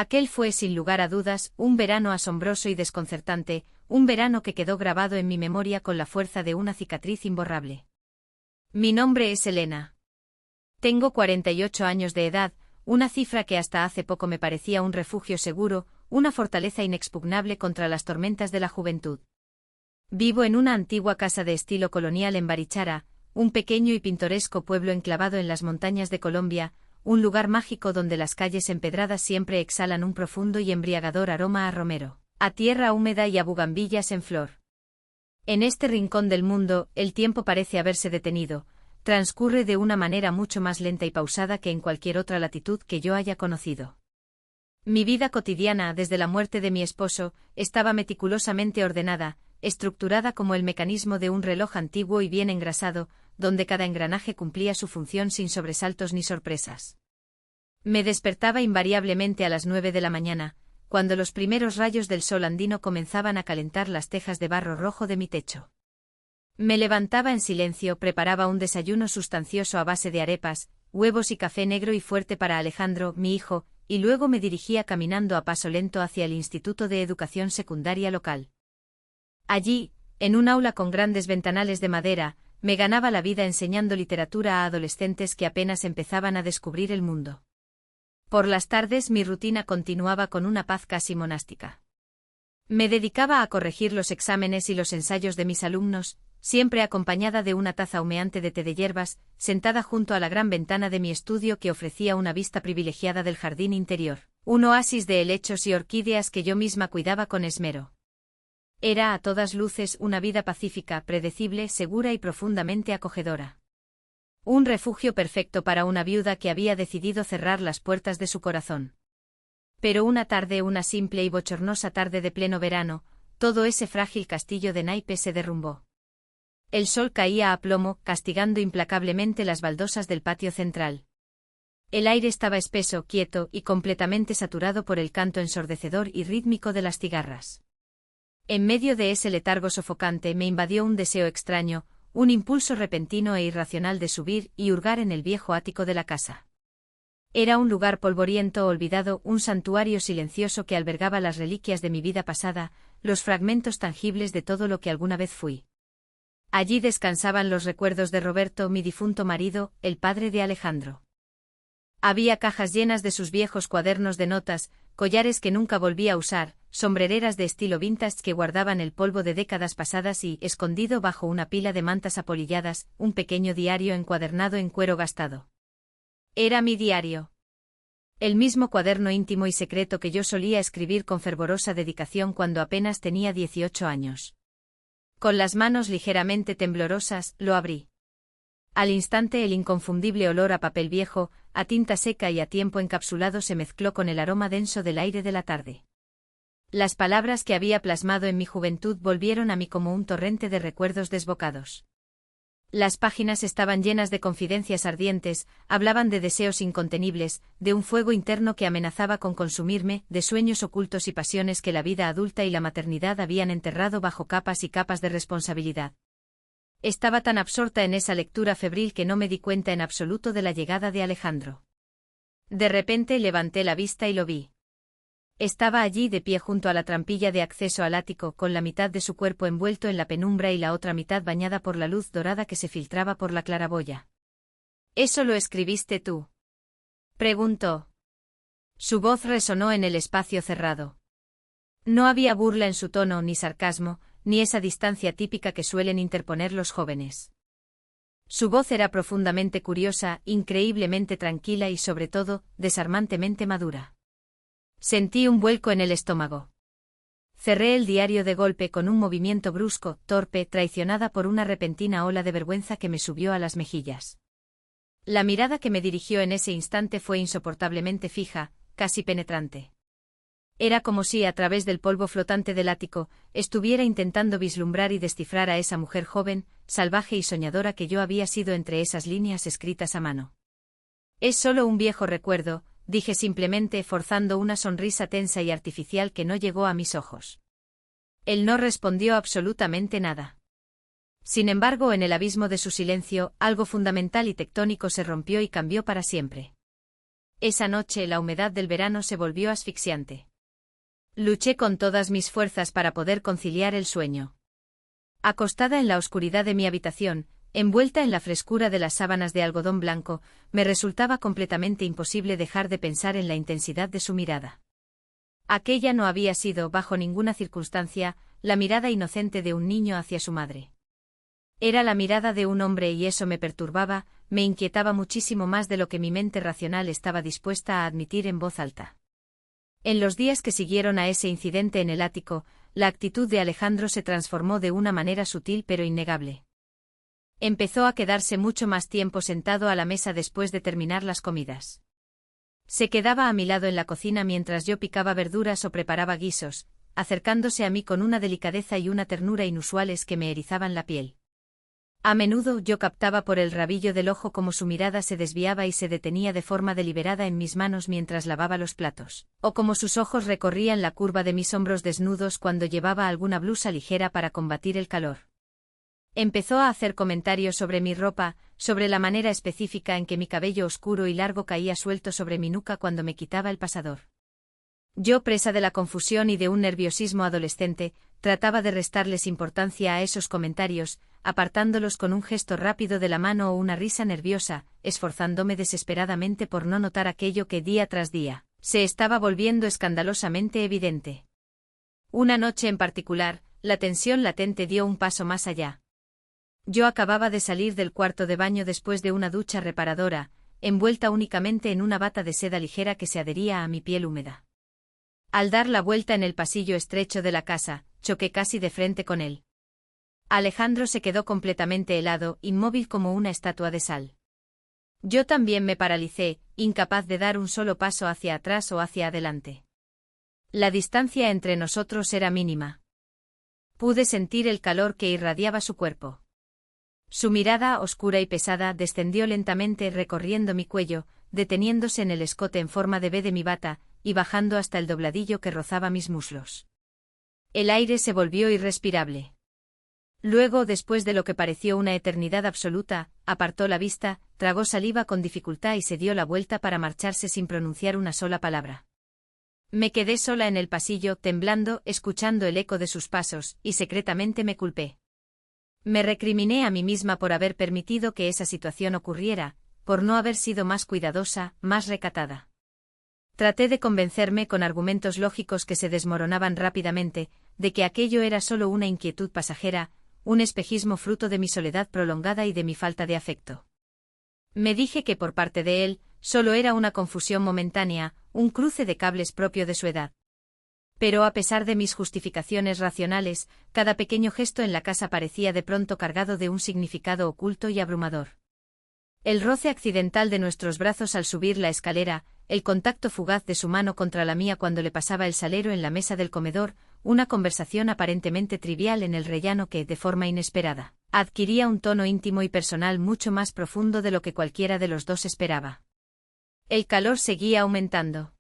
Aquel fue, sin lugar a dudas, un verano asombroso y desconcertante, un verano que quedó grabado en mi memoria con la fuerza de una cicatriz imborrable. Mi nombre es Elena. Tengo 48 años de edad, una cifra que hasta hace poco me parecía un refugio seguro, una fortaleza inexpugnable contra las tormentas de la juventud. Vivo en una antigua casa de estilo colonial en Barichara, un pequeño y pintoresco pueblo enclavado en las montañas de Colombia, un lugar mágico donde las calles empedradas siempre exhalan un profundo y embriagador aroma a romero, a tierra húmeda y a bugambillas en flor. En este rincón del mundo, el tiempo parece haberse detenido, transcurre de una manera mucho más lenta y pausada que en cualquier otra latitud que yo haya conocido. Mi vida cotidiana, desde la muerte de mi esposo, estaba meticulosamente ordenada, estructurada como el mecanismo de un reloj antiguo y bien engrasado, donde cada engranaje cumplía su función sin sobresaltos ni sorpresas. Me despertaba invariablemente a las 9 de la mañana, cuando los primeros rayos del sol andino comenzaban a calentar las tejas de barro rojo de mi techo. Me levantaba en silencio, preparaba un desayuno sustancioso a base de arepas, huevos y café negro y fuerte para Alejandro, mi hijo, y luego me dirigía caminando a paso lento hacia el Instituto de Educación Secundaria local. Allí, en un aula con grandes ventanales de madera, me ganaba la vida enseñando literatura a adolescentes que apenas empezaban a descubrir el mundo. Por las tardes mi rutina continuaba con una paz casi monástica. Me dedicaba a corregir los exámenes y los ensayos de mis alumnos, siempre acompañada de una taza humeante de té de hierbas, sentada junto a la gran ventana de mi estudio que ofrecía una vista privilegiada del jardín interior, un oasis de helechos y orquídeas que yo misma cuidaba con esmero. Era a todas luces una vida pacífica, predecible, segura y profundamente acogedora. Un refugio perfecto para una viuda que había decidido cerrar las puertas de su corazón. Pero una tarde, una simple y bochornosa tarde de pleno verano, todo ese frágil castillo de naipes se derrumbó. El sol caía a plomo, castigando implacablemente las baldosas del patio central. El aire estaba espeso, quieto y completamente saturado por el canto ensordecedor y rítmico de las cigarras. En medio de ese letargo sofocante me invadió un deseo extraño, un impulso repentino e irracional de subir y hurgar en el viejo ático de la casa. Era un lugar polvoriento, olvidado, un santuario silencioso que albergaba las reliquias de mi vida pasada, los fragmentos tangibles de todo lo que alguna vez fui. Allí descansaban los recuerdos de Roberto, mi difunto marido, el padre de Alejandro. Había cajas llenas de sus viejos cuadernos de notas, collares que nunca volví a usar, sombrereras de estilo vintage que guardaban el polvo de décadas pasadas y, escondido bajo una pila de mantas apolilladas, un pequeño diario encuadernado en cuero gastado. Era mi diario. El mismo cuaderno íntimo y secreto que yo solía escribir con fervorosa dedicación cuando apenas tenía 18 años. Con las manos ligeramente temblorosas, lo abrí. Al instante el inconfundible olor a papel viejo, a tinta seca y a tiempo encapsulado se mezcló con el aroma denso del aire de la tarde. Las palabras que había plasmado en mi juventud volvieron a mí como un torrente de recuerdos desbocados. Las páginas estaban llenas de confidencias ardientes, hablaban de deseos incontenibles, de un fuego interno que amenazaba con consumirme, de sueños ocultos y pasiones que la vida adulta y la maternidad habían enterrado bajo capas y capas de responsabilidad. Estaba tan absorta en esa lectura febril que no me di cuenta en absoluto de la llegada de Alejandro. De repente levanté la vista y lo vi. Estaba allí de pie junto a la trampilla de acceso al ático, con la mitad de su cuerpo envuelto en la penumbra y la otra mitad bañada por la luz dorada que se filtraba por la claraboya. ¿Eso lo escribiste tú?, preguntó. Su voz resonó en el espacio cerrado. No había burla en su tono, ni sarcasmo, ni esa distancia típica que suelen interponer los jóvenes. Su voz era profundamente curiosa, increíblemente tranquila y sobre todo, desarmantemente madura. Sentí un vuelco en el estómago. Cerré el diario de golpe con un movimiento brusco, torpe, traicionada por una repentina ola de vergüenza que me subió a las mejillas. La mirada que me dirigió en ese instante fue insoportablemente fija, casi penetrante. Era como si, a través del polvo flotante del ático, estuviera intentando vislumbrar y descifrar a esa mujer joven, salvaje y soñadora que yo había sido entre esas líneas escritas a mano. Es solo un viejo recuerdo, dije simplemente, forzando una sonrisa tensa y artificial que no llegó a mis ojos. Él no respondió absolutamente nada. Sin embargo, en el abismo de su silencio, algo fundamental y tectónico se rompió y cambió para siempre. Esa noche la humedad del verano se volvió asfixiante. Luché con todas mis fuerzas para poder conciliar el sueño. Acostada en la oscuridad de mi habitación, envuelta en la frescura de las sábanas de algodón blanco, me resultaba completamente imposible dejar de pensar en la intensidad de su mirada. Aquella no había sido, bajo ninguna circunstancia, la mirada inocente de un niño hacia su madre. Era la mirada de un hombre y eso me perturbaba, me inquietaba muchísimo más de lo que mi mente racional estaba dispuesta a admitir en voz alta. En los días que siguieron a ese incidente en el ático, la actitud de Alejandro se transformó de una manera sutil pero innegable. Empezó a quedarse mucho más tiempo sentado a la mesa después de terminar las comidas. Se quedaba a mi lado en la cocina mientras yo picaba verduras o preparaba guisos, acercándose a mí con una delicadeza y una ternura inusuales que me erizaban la piel. A menudo yo captaba por el rabillo del ojo cómo su mirada se desviaba y se detenía de forma deliberada en mis manos mientras lavaba los platos, o cómo sus ojos recorrían la curva de mis hombros desnudos cuando llevaba alguna blusa ligera para combatir el calor. Empezó a hacer comentarios sobre mi ropa, sobre la manera específica en que mi cabello oscuro y largo caía suelto sobre mi nuca cuando me quitaba el pasador. Yo, presa de la confusión y de un nerviosismo adolescente, trataba de restarles importancia a esos comentarios, apartándolos con un gesto rápido de la mano o una risa nerviosa, esforzándome desesperadamente por no notar aquello que día tras día se estaba volviendo escandalosamente evidente. Una noche en particular, la tensión latente dio un paso más allá. Yo acababa de salir del cuarto de baño después de una ducha reparadora, envuelta únicamente en una bata de seda ligera que se adhería a mi piel húmeda. Al dar la vuelta en el pasillo estrecho de la casa, choqué casi de frente con él. Alejandro se quedó completamente helado, inmóvil como una estatua de sal. Yo también me paralicé, incapaz de dar un solo paso hacia atrás o hacia adelante. La distancia entre nosotros era mínima. Pude sentir el calor que irradiaba su cuerpo. Su mirada, oscura y pesada, descendió lentamente recorriendo mi cuello, deteniéndose en el escote en forma de V de mi bata, y bajando hasta el dobladillo que rozaba mis muslos. El aire se volvió irrespirable. Luego, después de lo que pareció una eternidad absoluta, apartó la vista, tragó saliva con dificultad y se dio la vuelta para marcharse sin pronunciar una sola palabra. Me quedé sola en el pasillo, temblando, escuchando el eco de sus pasos, y secretamente me culpé. Me recriminé a mí misma por haber permitido que esa situación ocurriera, por no haber sido más cuidadosa, más recatada. Traté de convencerme con argumentos lógicos que se desmoronaban rápidamente, de que aquello era solo una inquietud pasajera, un espejismo fruto de mi soledad prolongada y de mi falta de afecto. Me dije que por parte de él, solo era una confusión momentánea, un cruce de cables propio de su edad. Pero a pesar de mis justificaciones racionales, cada pequeño gesto en la casa parecía de pronto cargado de un significado oculto y abrumador. El roce accidental de nuestros brazos al subir la escalera, el contacto fugaz de su mano contra la mía cuando le pasaba el salero en la mesa del comedor, una conversación aparentemente trivial en el rellano que, de forma inesperada, adquiría un tono íntimo y personal mucho más profundo de lo que cualquiera de los dos esperaba. El calor seguía aumentando.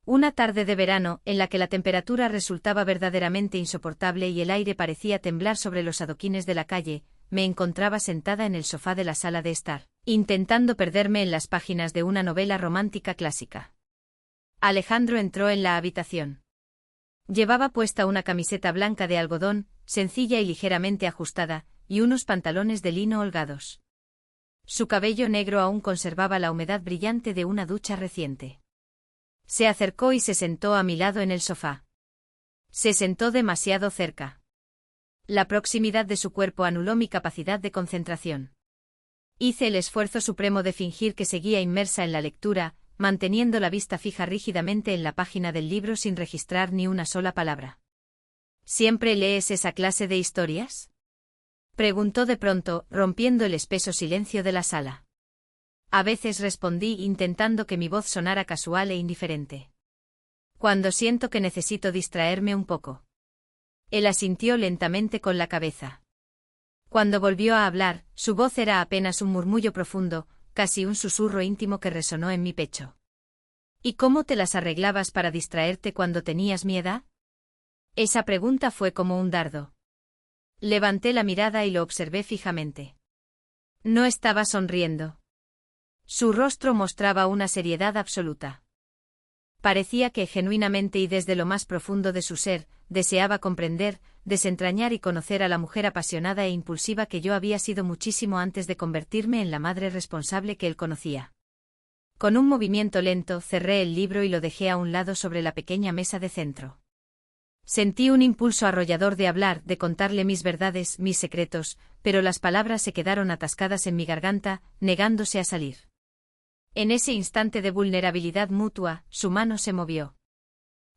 Una tarde de verano, en la que la temperatura resultaba verdaderamente insoportable y el aire parecía temblar sobre los adoquines de la calle, me encontraba sentada en el sofá de la sala de estar, intentando perderme en las páginas de una novela romántica clásica. Alejandro entró en la habitación. Llevaba puesta una camiseta blanca de algodón, sencilla y ligeramente ajustada, y unos pantalones de lino holgados. Su cabello negro aún conservaba la humedad brillante de una ducha reciente. Se acercó y se sentó a mi lado en el sofá. Se sentó demasiado cerca. La proximidad de su cuerpo anuló mi capacidad de concentración. Hice el esfuerzo supremo de fingir que seguía inmersa en la lectura, manteniendo la vista fija rígidamente en la página del libro sin registrar ni una sola palabra. ¿Siempre lees esa clase de historias?, preguntó de pronto, rompiendo el espeso silencio de la sala. A veces respondí intentando que mi voz sonara casual e indiferente. Cuando siento que necesito distraerme un poco. Él asintió lentamente con la cabeza. Cuando volvió a hablar, su voz era apenas un murmullo profundo, casi un susurro íntimo que resonó en mi pecho. ¿Y cómo te las arreglabas para distraerte cuando tenías mi edad? Esa pregunta fue como un dardo. Levanté la mirada y lo observé fijamente. No estaba sonriendo. Su rostro mostraba una seriedad absoluta. Parecía que genuinamente y desde lo más profundo de su ser, deseaba comprender, desentrañar y conocer a la mujer apasionada e impulsiva que yo había sido muchísimo antes de convertirme en la madre responsable que él conocía. Con un movimiento lento cerré el libro y lo dejé a un lado sobre la pequeña mesa de centro. Sentí un impulso arrollador de hablar, de contarle mis verdades, mis secretos, pero las palabras se quedaron atascadas en mi garganta, negándose a salir. En ese instante de vulnerabilidad mutua, su mano se movió.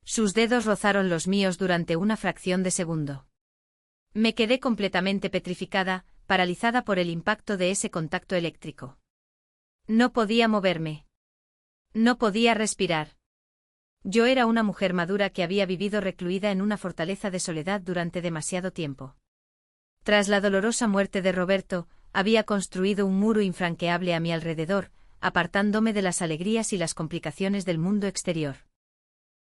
Sus dedos rozaron los míos durante una fracción de segundo. Me quedé completamente petrificada, paralizada por el impacto de ese contacto eléctrico. No podía moverme. No podía respirar. Yo era una mujer madura que había vivido recluida en una fortaleza de soledad durante demasiado tiempo. Tras la dolorosa muerte de Roberto, había construido un muro infranqueable a mi alrededor, apartándome de las alegrías y las complicaciones del mundo exterior.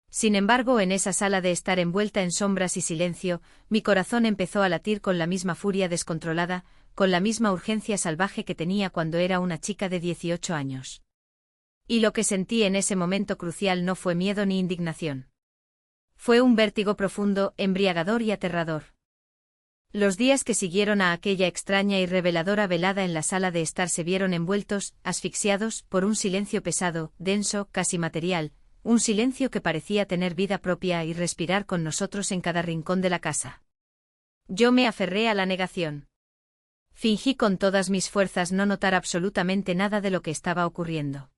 Sin embargo, en esa sala de estar envuelta en sombras y silencio, mi corazón empezó a latir con la misma furia descontrolada, con la misma urgencia salvaje que tenía cuando era una chica de 18 años. Y lo que sentí en ese momento crucial no fue miedo ni indignación. Fue un vértigo profundo, embriagador y aterrador. Los días que siguieron a aquella extraña y reveladora velada en la sala de estar se vieron envueltos, asfixiados, por un silencio pesado, denso, casi material, un silencio que parecía tener vida propia y respirar con nosotros en cada rincón de la casa. Yo me aferré a la negación. Fingí con todas mis fuerzas no notar absolutamente nada de lo que estaba ocurriendo.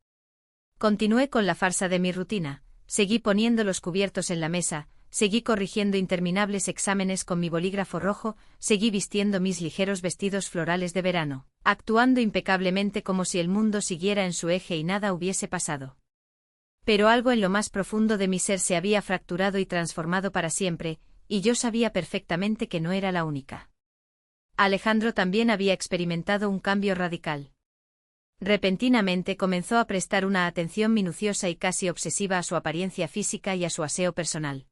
Continué con la farsa de mi rutina, seguí poniendo los cubiertos en la mesa, seguí corrigiendo interminables exámenes con mi bolígrafo rojo, seguí vistiendo mis ligeros vestidos florales de verano, actuando impecablemente como si el mundo siguiera en su eje y nada hubiese pasado. Pero algo en lo más profundo de mi ser se había fracturado y transformado para siempre, y yo sabía perfectamente que no era la única. Alejandro también había experimentado un cambio radical. Repentinamente comenzó a prestar una atención minuciosa y casi obsesiva a su apariencia física y a su aseo personal.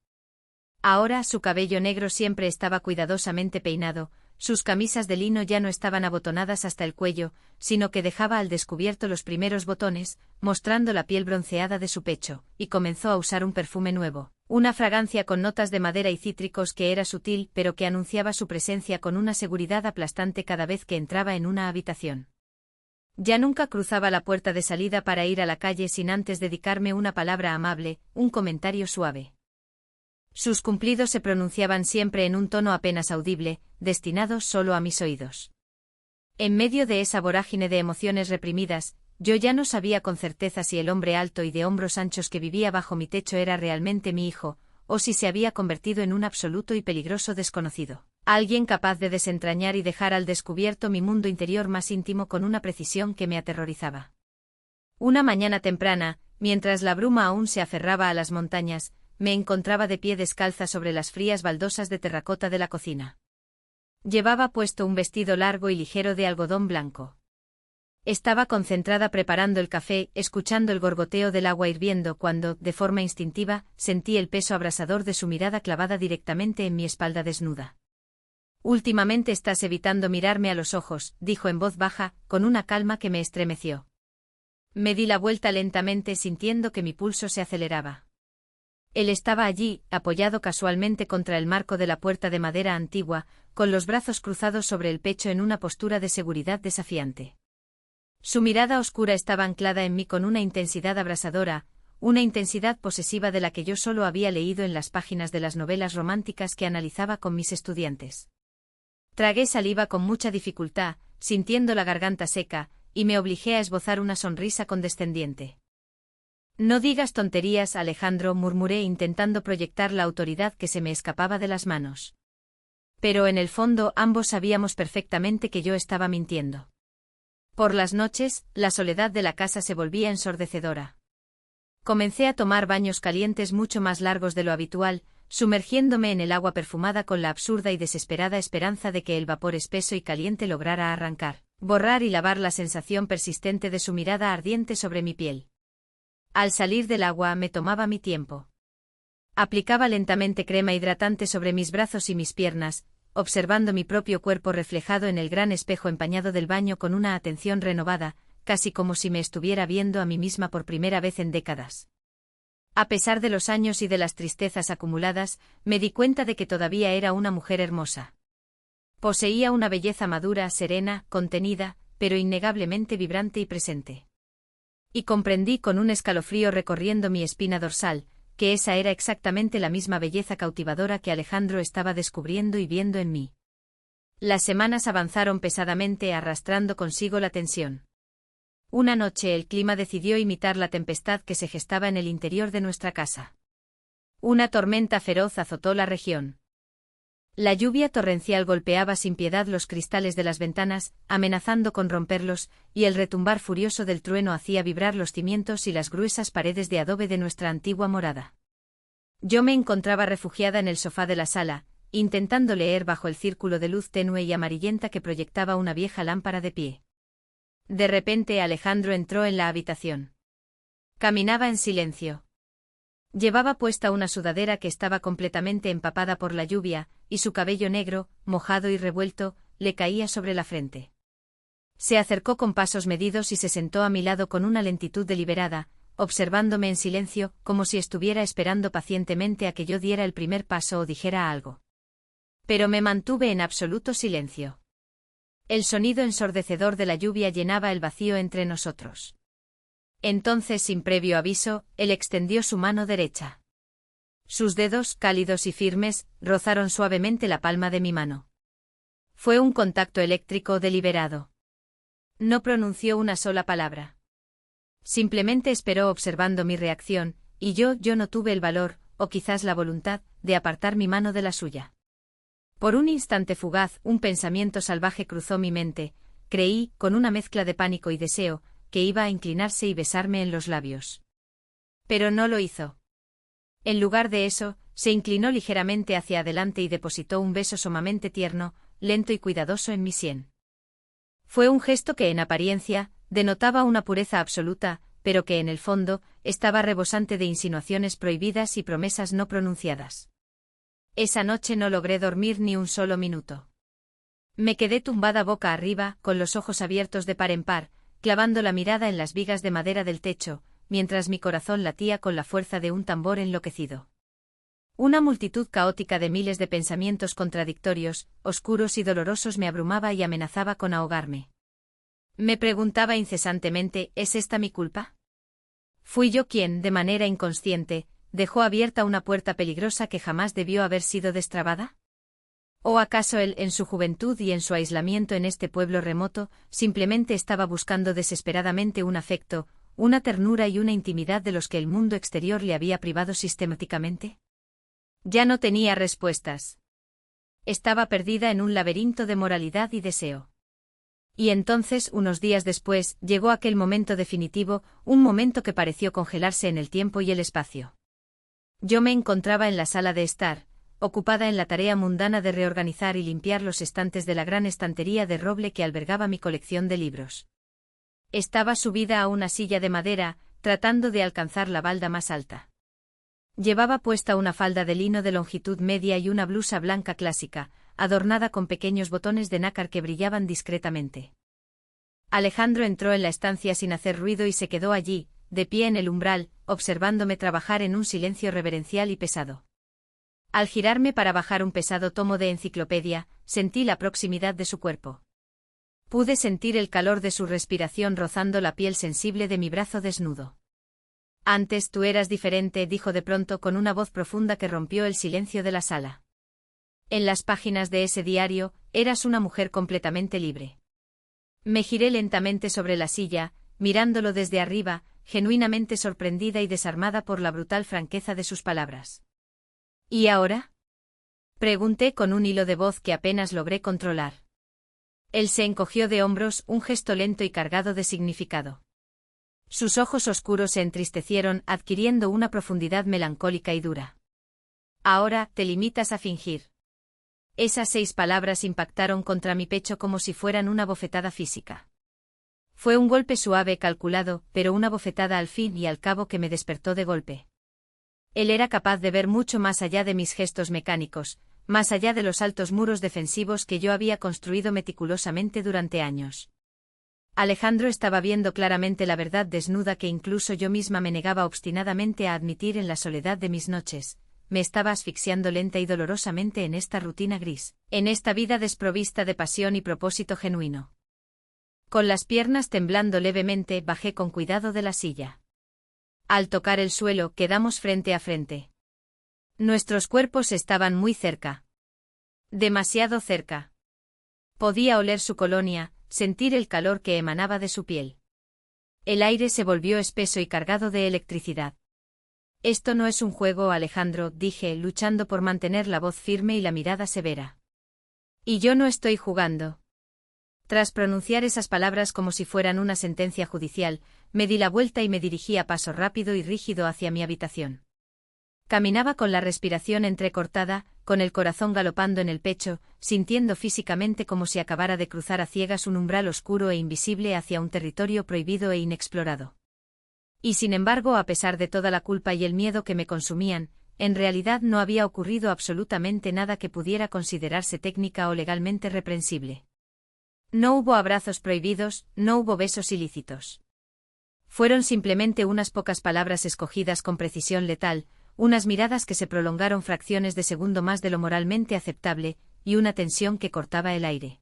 Ahora su cabello negro siempre estaba cuidadosamente peinado, sus camisas de lino ya no estaban abotonadas hasta el cuello, sino que dejaba al descubierto los primeros botones, mostrando la piel bronceada de su pecho, y comenzó a usar un perfume nuevo, una fragancia con notas de madera y cítricos que era sutil pero que anunciaba su presencia con una seguridad aplastante cada vez que entraba en una habitación. Ya nunca cruzaba la puerta de salida para ir a la calle sin antes dedicarme una palabra amable, un comentario suave. Sus cumplidos se pronunciaban siempre en un tono apenas audible, destinados solo a mis oídos. En medio de esa vorágine de emociones reprimidas, yo ya no sabía con certeza si el hombre alto y de hombros anchos que vivía bajo mi techo era realmente mi hijo, o si se había convertido en un absoluto y peligroso desconocido. Alguien capaz de desentrañar y dejar al descubierto mi mundo interior más íntimo con una precisión que me aterrorizaba. Una mañana temprana, mientras la bruma aún se aferraba a las montañas, me encontraba de pie descalza sobre las frías baldosas de terracota de la cocina. Llevaba puesto un vestido largo y ligero de algodón blanco. Estaba concentrada preparando el café, escuchando el gorgoteo del agua hirviendo cuando, de forma instintiva, sentí el peso abrasador de su mirada clavada directamente en mi espalda desnuda. «Últimamente estás evitando mirarme a los ojos», dijo en voz baja, con una calma que me estremeció. Me di la vuelta lentamente sintiendo que mi pulso se aceleraba. Él estaba allí, apoyado casualmente contra el marco de la puerta de madera antigua, con los brazos cruzados sobre el pecho en una postura de seguridad desafiante. Su mirada oscura estaba anclada en mí con una intensidad abrasadora, una intensidad posesiva de la que yo solo había leído en las páginas de las novelas románticas que analizaba con mis estudiantes. Tragué saliva con mucha dificultad, sintiendo la garganta seca, y me obligué a esbozar una sonrisa condescendiente. «No digas tonterías, Alejandro», murmuré intentando proyectar la autoridad que se me escapaba de las manos. Pero en el fondo ambos sabíamos perfectamente que yo estaba mintiendo. Por las noches, la soledad de la casa se volvía ensordecedora. Comencé a tomar baños calientes mucho más largos de lo habitual, sumergiéndome en el agua perfumada con la absurda y desesperada esperanza de que el vapor espeso y caliente lograra arrancar, borrar y lavar la sensación persistente de su mirada ardiente sobre mi piel. Al salir del agua me tomaba mi tiempo. Aplicaba lentamente crema hidratante sobre mis brazos y mis piernas, observando mi propio cuerpo reflejado en el gran espejo empañado del baño con una atención renovada, casi como si me estuviera viendo a mí misma por primera vez en décadas. A pesar de los años y de las tristezas acumuladas, me di cuenta de que todavía era una mujer hermosa. Poseía una belleza madura, serena, contenida, pero innegablemente vibrante y presente. Y comprendí con un escalofrío recorriendo mi espina dorsal, que esa era exactamente la misma belleza cautivadora que Alejandro estaba descubriendo y viendo en mí. Las semanas avanzaron pesadamente arrastrando consigo la tensión. Una noche el clima decidió imitar la tempestad que se gestaba en el interior de nuestra casa. Una tormenta feroz azotó la región. La lluvia torrencial golpeaba sin piedad los cristales de las ventanas, amenazando con romperlos, y el retumbar furioso del trueno hacía vibrar los cimientos y las gruesas paredes de adobe de nuestra antigua morada. Yo me encontraba refugiada en el sofá de la sala, intentando leer bajo el círculo de luz tenue y amarillenta que proyectaba una vieja lámpara de pie. De repente Alejandro entró en la habitación. Caminaba en silencio. Llevaba puesta una sudadera que estaba completamente empapada por la lluvia, y su cabello negro, mojado y revuelto, le caía sobre la frente. Se acercó con pasos medidos y se sentó a mi lado con una lentitud deliberada, observándome en silencio, como si estuviera esperando pacientemente a que yo diera el primer paso o dijera algo. Pero me mantuve en absoluto silencio. El sonido ensordecedor de la lluvia llenaba el vacío entre nosotros. Entonces, sin previo aviso, él extendió su mano derecha. Sus dedos, cálidos y firmes, rozaron suavemente la palma de mi mano. Fue un contacto eléctrico deliberado. No pronunció una sola palabra. Simplemente esperó observando mi reacción, y yo no tuve el valor, o quizás la voluntad, de apartar mi mano de la suya. Por un instante fugaz, un pensamiento salvaje cruzó mi mente, creí, con una mezcla de pánico y deseo, que iba a inclinarse y besarme en los labios. Pero no lo hizo. En lugar de eso, se inclinó ligeramente hacia adelante y depositó un beso sumamente tierno, lento y cuidadoso en mi sien. Fue un gesto que en apariencia, denotaba una pureza absoluta, pero que en el fondo, estaba rebosante de insinuaciones prohibidas y promesas no pronunciadas. Esa noche no logré dormir ni un solo minuto. Me quedé tumbada boca arriba, con los ojos abiertos de par en par, clavando la mirada en las vigas de madera del techo, mientras mi corazón latía con la fuerza de un tambor enloquecido. Una multitud caótica de miles de pensamientos contradictorios, oscuros y dolorosos me abrumaba y amenazaba con ahogarme. Me preguntaba incesantemente, ¿es esta mi culpa? ¿Fui yo quien, de manera inconsciente, dejó abierta una puerta peligrosa que jamás debió haber sido destrabada? ¿O acaso él, en su juventud y en su aislamiento en este pueblo remoto, simplemente estaba buscando desesperadamente un afecto, una ternura y una intimidad de los que el mundo exterior le había privado sistemáticamente? Ya no tenía respuestas. Estaba perdida en un laberinto de moralidad y deseo. Y entonces, unos días después, llegó aquel momento definitivo, un momento que pareció congelarse en el tiempo y el espacio. Yo me encontraba en la sala de estar, ocupada en la tarea mundana de reorganizar y limpiar los estantes de la gran estantería de roble que albergaba mi colección de libros. Estaba subida a una silla de madera, tratando de alcanzar la balda más alta. Llevaba puesta una falda de lino de longitud media y una blusa blanca clásica, adornada con pequeños botones de nácar que brillaban discretamente. Alejandro entró en la estancia sin hacer ruido y se quedó allí, de pie en el umbral, observándome trabajar en un silencio reverencial y pesado. Al girarme para bajar un pesado tomo de enciclopedia, sentí la proximidad de su cuerpo. Pude sentir el calor de su respiración rozando la piel sensible de mi brazo desnudo. Antes tú eras diferente, dijo de pronto con una voz profunda que rompió el silencio de la sala. En las páginas de ese diario, eras una mujer completamente libre. Me giré lentamente sobre la silla, mirándolo desde arriba, genuinamente sorprendida y desarmada por la brutal franqueza de sus palabras. ¿Y ahora? Pregunté con un hilo de voz que apenas logré controlar. Él se encogió de hombros, un gesto lento y cargado de significado. Sus ojos oscuros se entristecieron, adquiriendo una profundidad melancólica y dura. Ahora, te limitas a fingir. Esas 6 palabras impactaron contra mi pecho como si fueran una bofetada física. Fue un golpe suave, calculado, pero una bofetada al fin y al cabo que me despertó de golpe. Él era capaz de ver mucho más allá de mis gestos mecánicos, más allá de los altos muros defensivos que yo había construido meticulosamente durante años. Alejandro estaba viendo claramente la verdad desnuda que incluso yo misma me negaba obstinadamente a admitir en la soledad de mis noches. Me estaba asfixiando lenta y dolorosamente en esta rutina gris, en esta vida desprovista de pasión y propósito genuino. Con las piernas temblando levemente, bajé con cuidado de la silla. Al tocar el suelo, quedamos frente a frente. Nuestros cuerpos estaban muy cerca. Demasiado cerca. Podía oler su colonia, sentir el calor que emanaba de su piel. El aire se volvió espeso y cargado de electricidad. Esto no es un juego, Alejandro, dije, luchando por mantener la voz firme y la mirada severa. Y yo no estoy jugando. Tras pronunciar esas palabras como si fueran una sentencia judicial, me di la vuelta y me dirigí a paso rápido y rígido hacia mi habitación. Caminaba con la respiración entrecortada, con el corazón galopando en el pecho, sintiendo físicamente como si acabara de cruzar a ciegas un umbral oscuro e invisible hacia un territorio prohibido e inexplorado. Y sin embargo, a pesar de toda la culpa y el miedo que me consumían, en realidad no había ocurrido absolutamente nada que pudiera considerarse técnica o legalmente reprensible. No hubo abrazos prohibidos, no hubo besos ilícitos. Fueron simplemente unas pocas palabras escogidas con precisión letal, unas miradas que se prolongaron fracciones de segundo más de lo moralmente aceptable, y una tensión que cortaba el aire.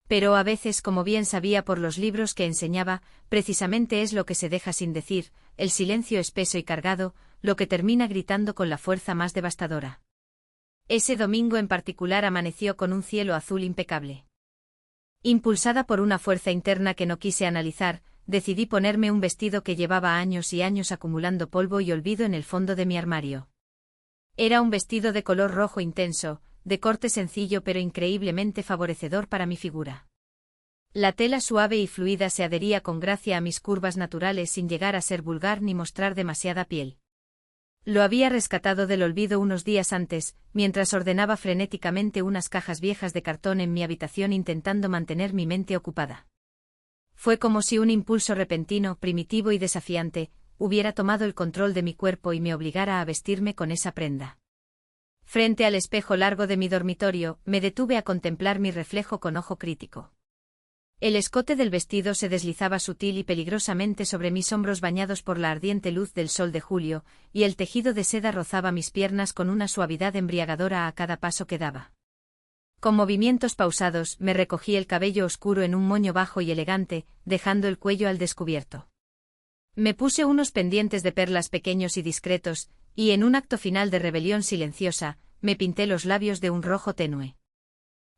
Pero a veces, como bien sabía por los libros que enseñaba, precisamente es lo que se deja sin decir, el silencio espeso y cargado, lo que termina gritando con la fuerza más devastadora. Ese domingo en particular amaneció con un cielo azul impecable. Impulsada por una fuerza interna que no quise analizar, decidí ponerme un vestido que llevaba años y años acumulando polvo y olvido en el fondo de mi armario. Era un vestido de color rojo intenso, de corte sencillo pero increíblemente favorecedor para mi figura. La tela suave y fluida se adhería con gracia a mis curvas naturales sin llegar a ser vulgar ni mostrar demasiada piel. Lo había rescatado del olvido unos días antes, mientras ordenaba frenéticamente unas cajas viejas de cartón en mi habitación intentando mantener mi mente ocupada. Fue como si un impulso repentino, primitivo y desafiante, hubiera tomado el control de mi cuerpo y me obligara a vestirme con esa prenda. Frente al espejo largo de mi dormitorio, me detuve a contemplar mi reflejo con ojo crítico. El escote del vestido se deslizaba sutil y peligrosamente sobre mis hombros bañados por la ardiente luz del sol de julio, y el tejido de seda rozaba mis piernas con una suavidad embriagadora a cada paso que daba. Con movimientos pausados, me recogí el cabello oscuro en un moño bajo y elegante, dejando el cuello al descubierto. Me puse unos pendientes de perlas pequeños y discretos, y en un acto final de rebelión silenciosa, me pinté los labios de un rojo tenue.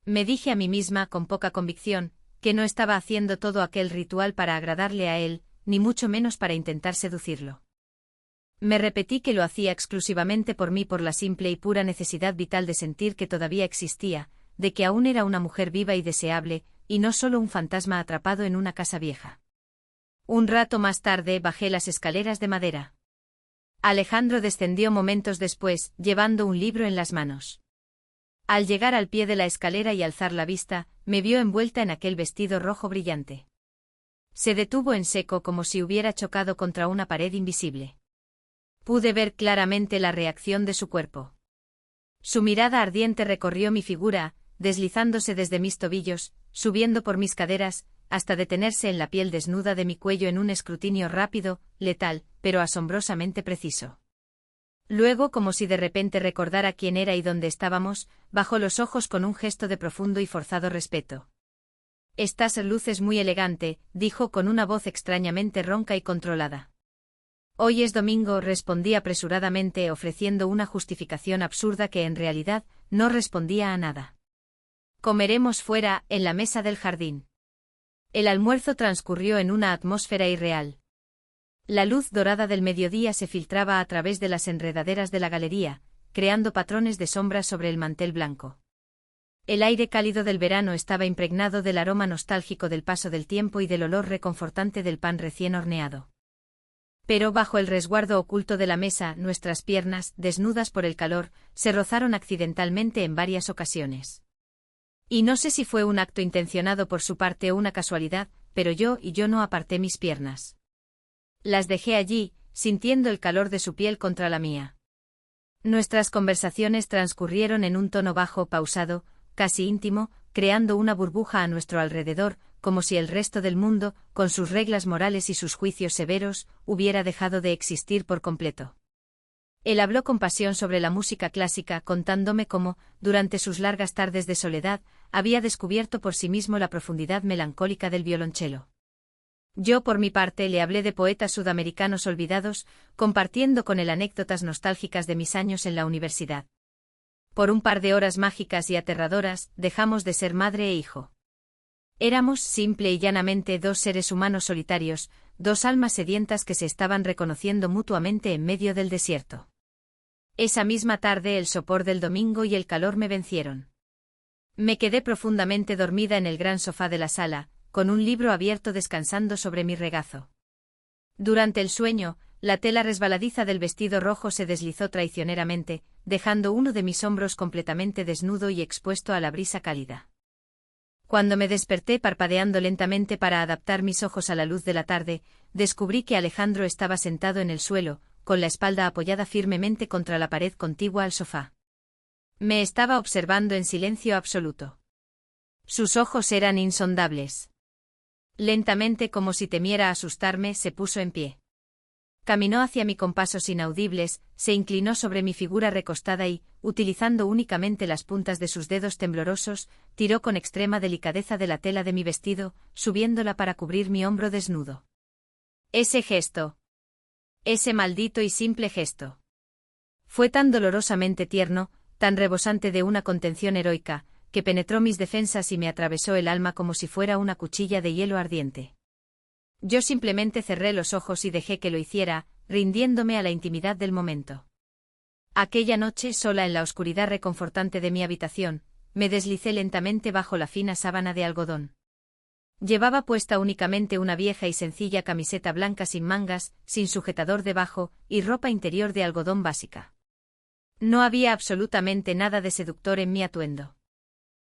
Me dije a mí misma con poca convicción, que no estaba haciendo todo aquel ritual para agradarle a él, ni mucho menos para intentar seducirlo. Me repetí que lo hacía exclusivamente por mí por la simple y pura necesidad vital de sentir que todavía existía, de que aún era una mujer viva y deseable, y no solo un fantasma atrapado en una casa vieja. Un rato más tarde bajé las escaleras de madera. Alejandro descendió momentos después, llevando un libro en las manos. Al llegar al pie de la escalera y alzar la vista, me vio envuelta en aquel vestido rojo brillante. Se detuvo en seco como si hubiera chocado contra una pared invisible. Pude ver claramente la reacción de su cuerpo. Su mirada ardiente recorrió mi figura, deslizándose desde mis tobillos, subiendo por mis caderas, hasta detenerse en la piel desnuda de mi cuello en un escrutinio rápido, letal, pero asombrosamente preciso. Luego, como si de repente recordara quién era y dónde estábamos, bajó los ojos con un gesto de profundo y forzado respeto. «Estás luces muy elegante», dijo con una voz extrañamente ronca y controlada. «Hoy es domingo», respondí apresuradamente ofreciendo una justificación absurda que en realidad no respondía a nada. «Comeremos fuera, en la mesa del jardín». El almuerzo transcurrió en una atmósfera irreal. La luz dorada del mediodía se filtraba a través de las enredaderas de la galería, creando patrones de sombra sobre el mantel blanco. El aire cálido del verano estaba impregnado del aroma nostálgico del paso del tiempo y del olor reconfortante del pan recién horneado. Pero bajo el resguardo oculto de la mesa, nuestras piernas, desnudas por el calor, se rozaron accidentalmente en varias ocasiones. Y no sé si fue un acto intencionado por su parte o una casualidad, pero yo no aparté mis piernas. Las dejé allí, sintiendo el calor de su piel contra la mía. Nuestras conversaciones transcurrieron en un tono bajo, pausado, casi íntimo, creando una burbuja a nuestro alrededor, como si el resto del mundo, con sus reglas morales y sus juicios severos, hubiera dejado de existir por completo. Él habló con pasión sobre la música clásica, contándome cómo, durante sus largas tardes de soledad, había descubierto por sí mismo la profundidad melancólica del violonchelo. Yo, por mi parte, le hablé de poetas sudamericanos olvidados, compartiendo con él anécdotas nostálgicas de mis años en la universidad. Por un par de horas mágicas y aterradoras, dejamos de ser madre e hijo. Éramos, simple y llanamente, dos seres humanos solitarios, dos almas sedientas que se estaban reconociendo mutuamente en medio del desierto. Esa misma tarde el sopor del domingo y el calor me vencieron. Me quedé profundamente dormida en el gran sofá de la sala, con un libro abierto descansando sobre mi regazo. Durante el sueño, la tela resbaladiza del vestido rojo se deslizó traicioneramente, dejando uno de mis hombros completamente desnudo y expuesto a la brisa cálida. Cuando me desperté parpadeando lentamente para adaptar mis ojos a la luz de la tarde, descubrí que Alejandro estaba sentado en el suelo, con la espalda apoyada firmemente contra la pared contigua al sofá. Me estaba observando en silencio absoluto. Sus ojos eran insondables. Lentamente, como si temiera asustarme, se puso en pie. Caminó hacia mí con pasos inaudibles, se inclinó sobre mi figura recostada y, utilizando únicamente las puntas de sus dedos temblorosos, tiró con extrema delicadeza de la tela de mi vestido, subiéndola para cubrir mi hombro desnudo. Ese gesto. Ese maldito y simple gesto. Fue tan dolorosamente tierno, tan rebosante de una contención heroica, que penetró mis defensas y me atravesó el alma como si fuera una cuchilla de hielo ardiente. Yo simplemente cerré los ojos y dejé que lo hiciera, rindiéndome a la intimidad del momento. Aquella noche, sola en la oscuridad reconfortante de mi habitación, me deslicé lentamente bajo la fina sábana de algodón. Llevaba puesta únicamente una vieja y sencilla camiseta blanca sin mangas, sin sujetador debajo, y ropa interior de algodón básica. No había absolutamente nada de seductor en mi atuendo.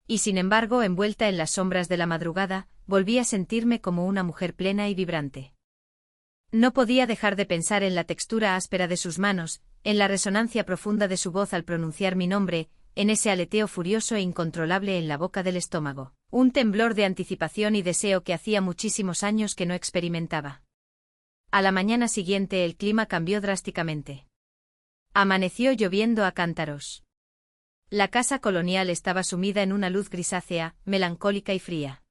Y sin embargo, envuelta en las sombras de la madrugada, volví a sentirme como una mujer plena y vibrante. No podía dejar de pensar en la textura áspera de sus manos, en la resonancia profunda de su voz al pronunciar mi nombre, en ese aleteo furioso e incontrolable en la boca del estómago, un temblor de anticipación y deseo que hacía muchísimos años que no experimentaba. A la mañana siguiente el clima cambió drásticamente. Amaneció lloviendo a cántaros. La casa colonial estaba sumida en una luz grisácea, melancólica y fría.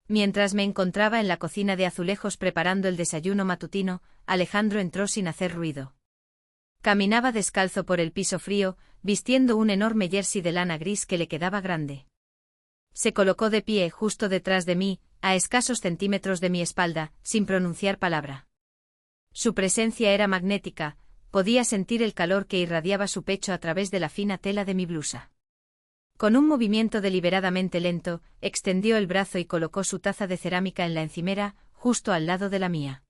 Mientras me encontraba en la cocina de azulejos preparando el desayuno matutino, Alejandro entró sin hacer ruido. Caminaba descalzo por el piso frío, vistiendo un enorme jersey de lana gris que le quedaba grande. Se colocó de pie justo detrás de mí, a escasos centímetros de mi espalda, sin pronunciar palabra. Su presencia era magnética. Podía sentir el calor que irradiaba su pecho a través de la fina tela de mi blusa. Con un movimiento deliberadamente lento, extendió el brazo y colocó su taza de cerámica en la encimera, justo al lado de la mía.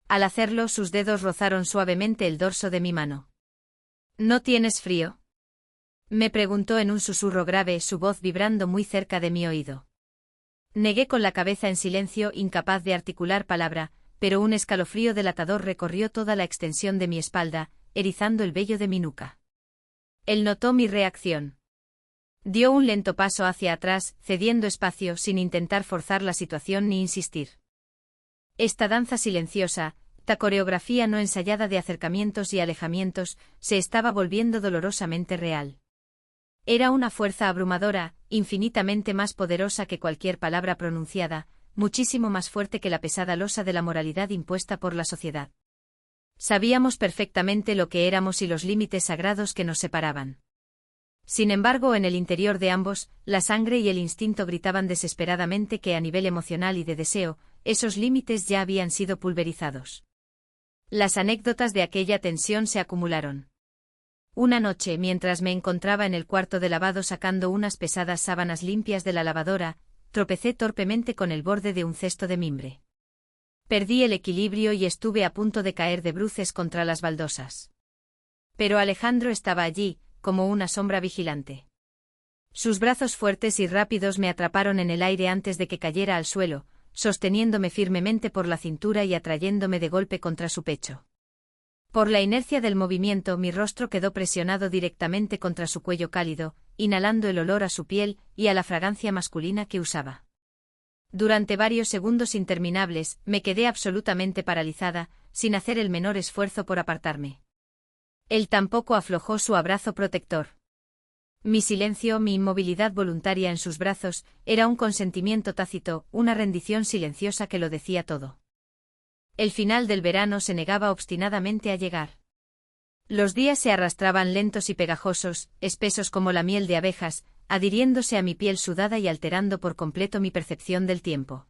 Al hacerlo, sus dedos rozaron suavemente el dorso de mi mano. ¿No tienes frío?, me preguntó en un susurro grave, su voz vibrando muy cerca de mi oído. Negué con la cabeza en silencio, incapaz de articular palabra, pero un escalofrío delatador recorrió toda la extensión de mi espalda, erizando el vello de mi nuca. Él notó mi reacción. Dio un lento paso hacia atrás, cediendo espacio sin intentar forzar la situación ni insistir. Esta danza silenciosa, esta coreografía no ensayada de acercamientos y alejamientos, se estaba volviendo dolorosamente real. Era una fuerza abrumadora, infinitamente más poderosa que cualquier palabra pronunciada, muchísimo más fuerte que la pesada losa de la moralidad impuesta por la sociedad. Sabíamos perfectamente lo que éramos y los límites sagrados que nos separaban. Sin embargo, en el interior de ambos, la sangre y el instinto gritaban desesperadamente que a nivel emocional y de deseo, esos límites ya habían sido pulverizados. Las anécdotas de aquella tensión se acumularon. Una noche, mientras me encontraba en el cuarto de lavado sacando unas pesadas sábanas limpias de la lavadora, tropecé torpemente con el borde de un cesto de mimbre. Perdí el equilibrio y estuve a punto de caer de bruces contra las baldosas. Pero Alejandro estaba allí, como una sombra vigilante. Sus brazos fuertes y rápidos me atraparon en el aire antes de que cayera al suelo, sosteniéndome firmemente por la cintura y atrayéndome de golpe contra su pecho. Por la inercia del movimiento, mi rostro quedó presionado directamente contra su cuello cálido, inhalando el olor a su piel y a la fragancia masculina que usaba. Durante varios segundos interminables, me quedé absolutamente paralizada, sin hacer el menor esfuerzo por apartarme. Él tampoco aflojó su abrazo protector. Mi silencio, mi inmovilidad voluntaria en sus brazos, era un consentimiento tácito, una rendición silenciosa que lo decía todo. El final del verano se negaba obstinadamente a llegar. Los días se arrastraban lentos y pegajosos, espesos como la miel de abejas, adhiriéndose a mi piel sudada y alterando por completo mi percepción del tiempo.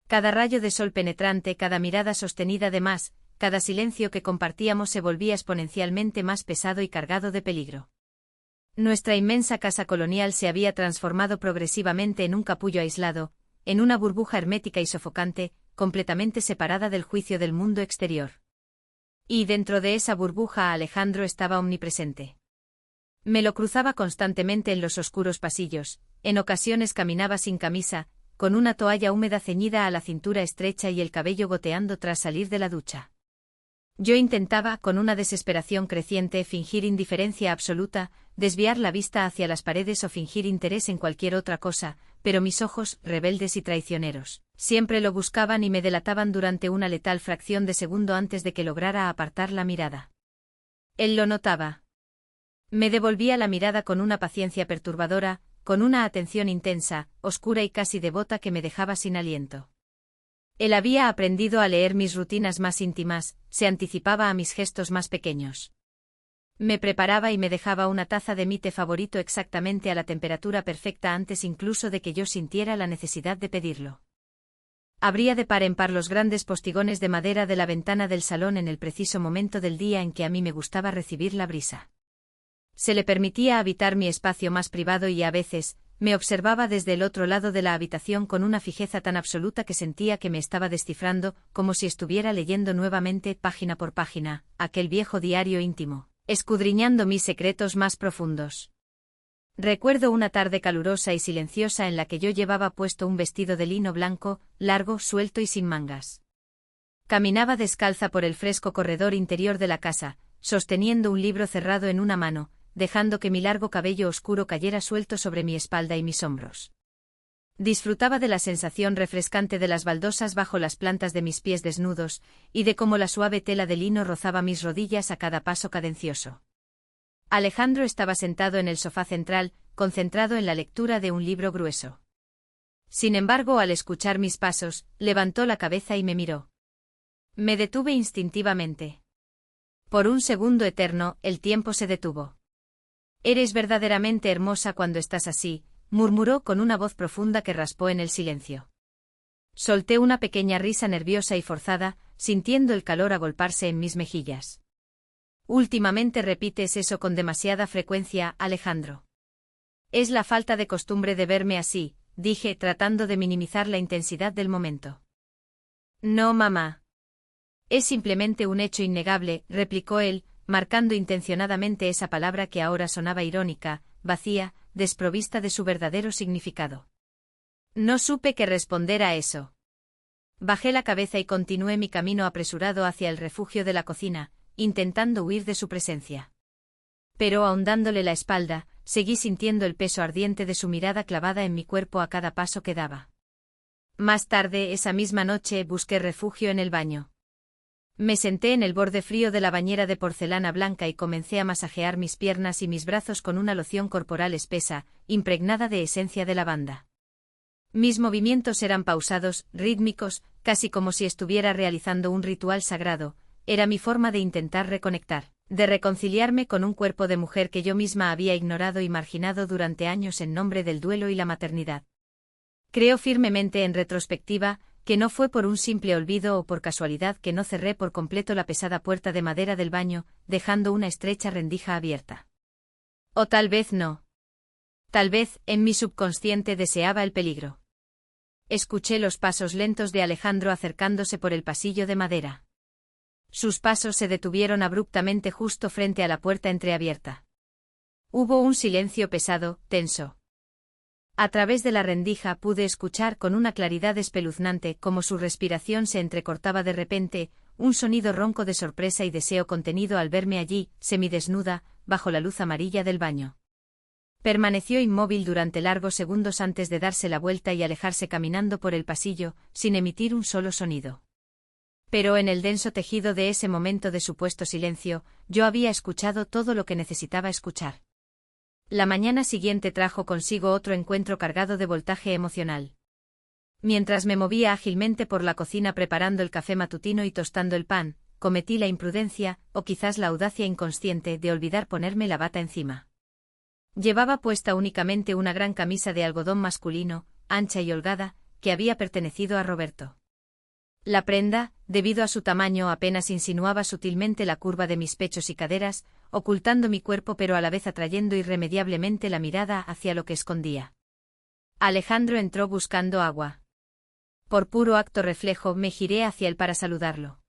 Cada rayo de sol penetrante, cada mirada sostenida de más, cada silencio que compartíamos se volvía exponencialmente más pesado y cargado de peligro. Nuestra inmensa casa colonial se había transformado progresivamente en un capullo aislado, en una burbuja hermética y sofocante, completamente separada del juicio del mundo exterior. Y dentro de esa burbuja Alejandro estaba omnipresente. Me lo cruzaba constantemente en los oscuros pasillos, en ocasiones caminaba sin camisa, con una toalla húmeda ceñida a la cintura estrecha y el cabello goteando tras salir de la ducha. Yo intentaba, con una desesperación creciente, fingir indiferencia absoluta, desviar la vista hacia las paredes o fingir interés en cualquier otra cosa, pero mis ojos, rebeldes y traicioneros, siempre lo buscaban y me delataban durante una letal fracción de segundo antes de que lograra apartar la mirada. Él lo notaba. Me devolvía la mirada con una paciencia perturbadora, con una atención intensa, oscura y casi devota que me dejaba sin aliento. Él había aprendido a leer mis rutinas más íntimas, se anticipaba a mis gestos más pequeños. Me preparaba y me dejaba una taza de mi té favorito exactamente a la temperatura perfecta antes incluso de que yo sintiera la necesidad de pedirlo. Abría de par en par los grandes postigones de madera de la ventana del salón en el preciso momento del día en que a mí me gustaba recibir la brisa. Se le permitía habitar mi espacio más privado y a veces, me observaba desde el otro lado de la habitación con una fijeza tan absoluta que sentía que me estaba descifrando, como si estuviera leyendo nuevamente, página por página, aquel viejo diario íntimo, escudriñando mis secretos más profundos. Recuerdo una tarde calurosa y silenciosa en la que yo llevaba puesto un vestido de lino blanco, largo, suelto y sin mangas. Caminaba descalza por el fresco corredor interior de la casa, sosteniendo un libro cerrado en una mano, dejando que mi largo cabello oscuro cayera suelto sobre mi espalda y mis hombros. Disfrutaba de la sensación refrescante de las baldosas bajo las plantas de mis pies desnudos, y de cómo la suave tela de lino rozaba mis rodillas a cada paso cadencioso. Alejandro estaba sentado en el sofá central, concentrado en la lectura de un libro grueso. Sin embargo, al escuchar mis pasos, levantó la cabeza y me miró. Me detuve instintivamente. Por un segundo eterno, el tiempo se detuvo. «Eres verdaderamente hermosa cuando estás así», murmuró con una voz profunda que raspó en el silencio. Solté una pequeña risa nerviosa y forzada, sintiendo el calor agolparse en mis mejillas. «Últimamente repites eso con demasiada frecuencia, Alejandro». «Es la falta de costumbre de verme así», dije, tratando de minimizar la intensidad del momento. «No, mamá. Es simplemente un hecho innegable», replicó él, marcando intencionadamente esa palabra que ahora sonaba irónica, vacía, desprovista de su verdadero significado. No supe qué responder a eso. Bajé la cabeza y continué mi camino apresurado hacia el refugio de la cocina, intentando huir de su presencia. Pero ahondándole la espalda, seguí sintiendo el peso ardiente de su mirada clavada en mi cuerpo a cada paso que daba. Más tarde, esa misma noche, busqué refugio en el baño. Me senté en el borde frío de la bañera de porcelana blanca y comencé a masajear mis piernas y mis brazos con una loción corporal espesa, impregnada de esencia de lavanda. Mis movimientos eran pausados, rítmicos, casi como si estuviera realizando un ritual sagrado. Era mi forma de intentar reconectar, de reconciliarme con un cuerpo de mujer que yo misma había ignorado y marginado durante años en nombre del duelo y la maternidad. Creo firmemente en retrospectiva, que no fue por un simple olvido o por casualidad que no cerré por completo la pesada puerta de madera del baño, dejando una estrecha rendija abierta. O tal vez no. Tal vez, en mi subconsciente deseaba el peligro. Escuché los pasos lentos de Alejandro acercándose por el pasillo de madera. Sus pasos se detuvieron abruptamente justo frente a la puerta entreabierta. Hubo un silencio pesado, tenso. A través de la rendija pude escuchar con una claridad espeluznante cómo su respiración se entrecortaba de repente, un sonido ronco de sorpresa y deseo contenido al verme allí, semidesnuda, bajo la luz amarilla del baño. Permaneció inmóvil durante largos segundos antes de darse la vuelta y alejarse caminando por el pasillo, sin emitir un solo sonido. Pero en el denso tejido de ese momento de supuesto silencio, yo había escuchado todo lo que necesitaba escuchar. La mañana siguiente trajo consigo otro encuentro cargado de voltaje emocional. Mientras me movía ágilmente por la cocina preparando el café matutino y tostando el pan, cometí la imprudencia, o quizás la audacia inconsciente, de olvidar ponerme la bata encima. Llevaba puesta únicamente una gran camisa de algodón masculino, ancha y holgada, que había pertenecido a Roberto. La prenda, debido a su tamaño, apenas insinuaba sutilmente la curva de mis pechos y caderas, ocultando mi cuerpo pero a la vez atrayendo irremediablemente la mirada hacia lo que escondía. Alejandro entró buscando agua. Por puro acto reflejo me giré hacia él para saludarlo.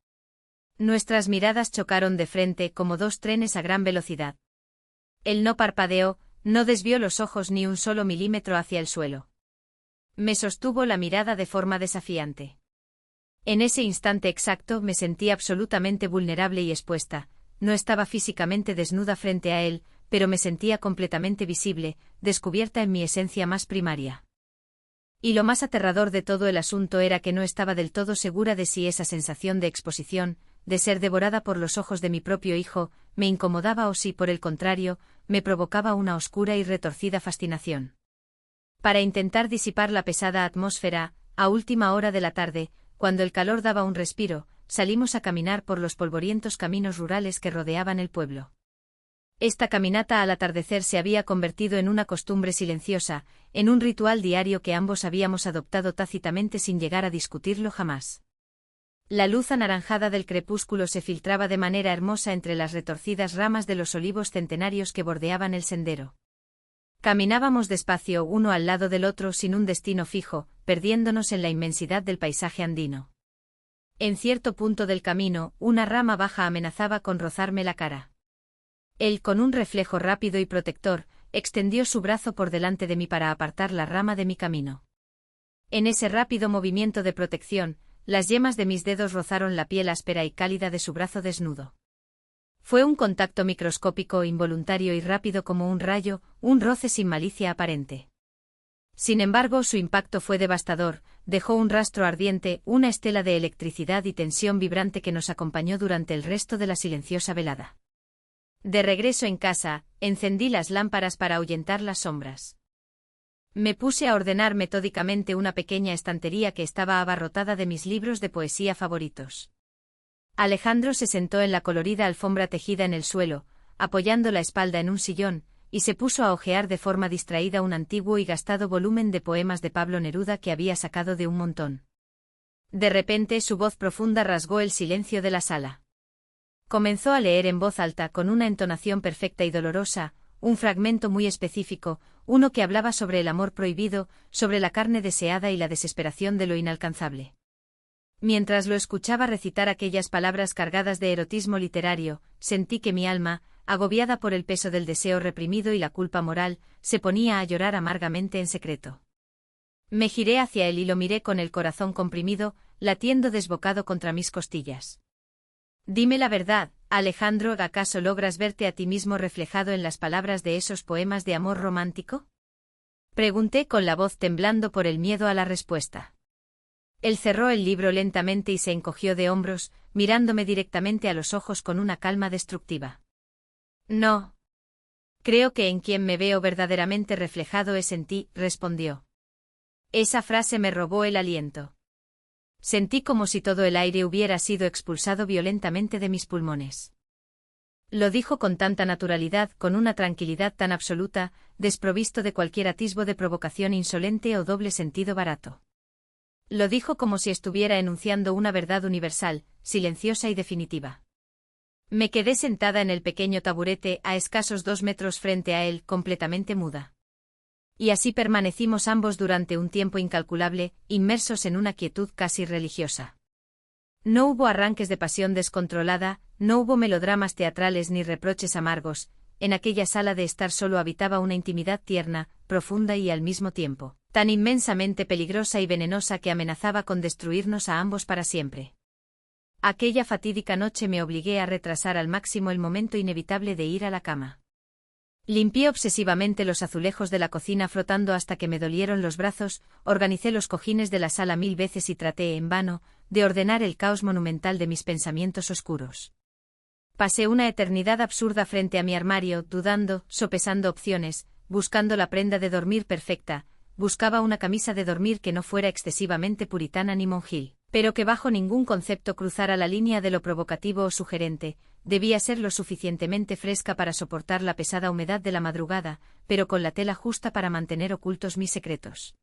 Nuestras miradas chocaron de frente como dos trenes a gran velocidad. Él no parpadeó, no desvió los ojos ni un solo milímetro hacia el suelo. Me sostuvo la mirada de forma desafiante. En ese instante exacto me sentí absolutamente vulnerable y expuesta. No estaba físicamente desnuda frente a él, pero me sentía completamente visible, descubierta en mi esencia más primaria. Y lo más aterrador de todo el asunto era que no estaba del todo segura de si esa sensación de exposición, de ser devorada por los ojos de mi propio hijo, me incomodaba o si, por el contrario, me provocaba una oscura y retorcida fascinación. Para intentar disipar la pesada atmósfera, a última hora de la tarde, cuando el calor daba un respiro, salimos a caminar por los polvorientos caminos rurales que rodeaban el pueblo. Esta caminata al atardecer se había convertido en una costumbre silenciosa, en un ritual diario que ambos habíamos adoptado tácitamente sin llegar a discutirlo jamás. La luz anaranjada del crepúsculo se filtraba de manera hermosa entre las retorcidas ramas de los olivos centenarios que bordeaban el sendero. Caminábamos despacio uno al lado del otro sin un destino fijo, perdiéndonos en la inmensidad del paisaje andino. En cierto punto del camino, una rama baja amenazaba con rozarme la cara. Él, con un reflejo rápido y protector, extendió su brazo por delante de mí para apartar la rama de mi camino. En ese rápido movimiento de protección, las yemas de mis dedos rozaron la piel áspera y cálida de su brazo desnudo. Fue un contacto microscópico, involuntario y rápido como un rayo, un roce sin malicia aparente. Sin embargo, su impacto fue devastador, dejó un rastro ardiente, una estela de electricidad y tensión vibrante que nos acompañó durante el resto de la silenciosa velada. De regreso en casa, encendí las lámparas para ahuyentar las sombras. Me puse a ordenar metódicamente una pequeña estantería que estaba abarrotada de mis libros de poesía favoritos. Alejandro se sentó en la colorida alfombra tejida en el suelo, apoyando la espalda en un sillón, y se puso a hojear de forma distraída un antiguo y gastado volumen de poemas de Pablo Neruda que había sacado de un montón. De repente su voz profunda rasgó el silencio de la sala. Comenzó a leer en voz alta con una entonación perfecta y dolorosa, un fragmento muy específico, uno que hablaba sobre el amor prohibido, sobre la carne deseada y la desesperación de lo inalcanzable. Mientras lo escuchaba recitar aquellas palabras cargadas de erotismo literario, sentí que mi alma, agobiada por el peso del deseo reprimido y la culpa moral, se ponía a llorar amargamente en secreto. Me giré hacia él y lo miré con el corazón comprimido, latiendo desbocado contra mis costillas. Dime la verdad, Alejandro, ¿acaso logras verte a ti mismo reflejado en las palabras de esos poemas de amor romántico? Pregunté con la voz temblando por el miedo a la respuesta. Él cerró el libro lentamente y se encogió de hombros, mirándome directamente a los ojos con una calma destructiva. No. Creo que en quien me veo verdaderamente reflejado es en ti, respondió. Esa frase me robó el aliento. Sentí como si todo el aire hubiera sido expulsado violentamente de mis pulmones. Lo dijo con tanta naturalidad, con una tranquilidad tan absoluta, desprovisto de cualquier atisbo de provocación insolente o doble sentido barato. Lo dijo como si estuviera enunciando una verdad universal, silenciosa y definitiva. Me quedé sentada en el pequeño taburete a escasos 2 metros frente a él, completamente muda. Y así permanecimos ambos durante un tiempo incalculable, inmersos en una quietud casi religiosa. No hubo arranques de pasión descontrolada, no hubo melodramas teatrales ni reproches amargos, en aquella sala de estar solo habitaba una intimidad tierna, profunda y al mismo tiempo, tan inmensamente peligrosa y venenosa que amenazaba con destruirnos a ambos para siempre. Aquella fatídica noche me obligué a retrasar al máximo el momento inevitable de ir a la cama. Limpié obsesivamente los azulejos de la cocina frotando hasta que me dolieron los brazos, organicé los cojines de la sala 1000 veces y traté, en vano, de ordenar el caos monumental de mis pensamientos oscuros. Pasé una eternidad absurda frente a mi armario, dudando, sopesando opciones, buscando la prenda de dormir perfecta, buscaba una camisa de dormir que no fuera excesivamente puritana ni monjil, pero que bajo ningún concepto cruzara la línea de lo provocativo o sugerente. Debía ser lo suficientemente fresca para soportar la pesada humedad de la madrugada, pero con la tela justa para mantener ocultos mis secretos.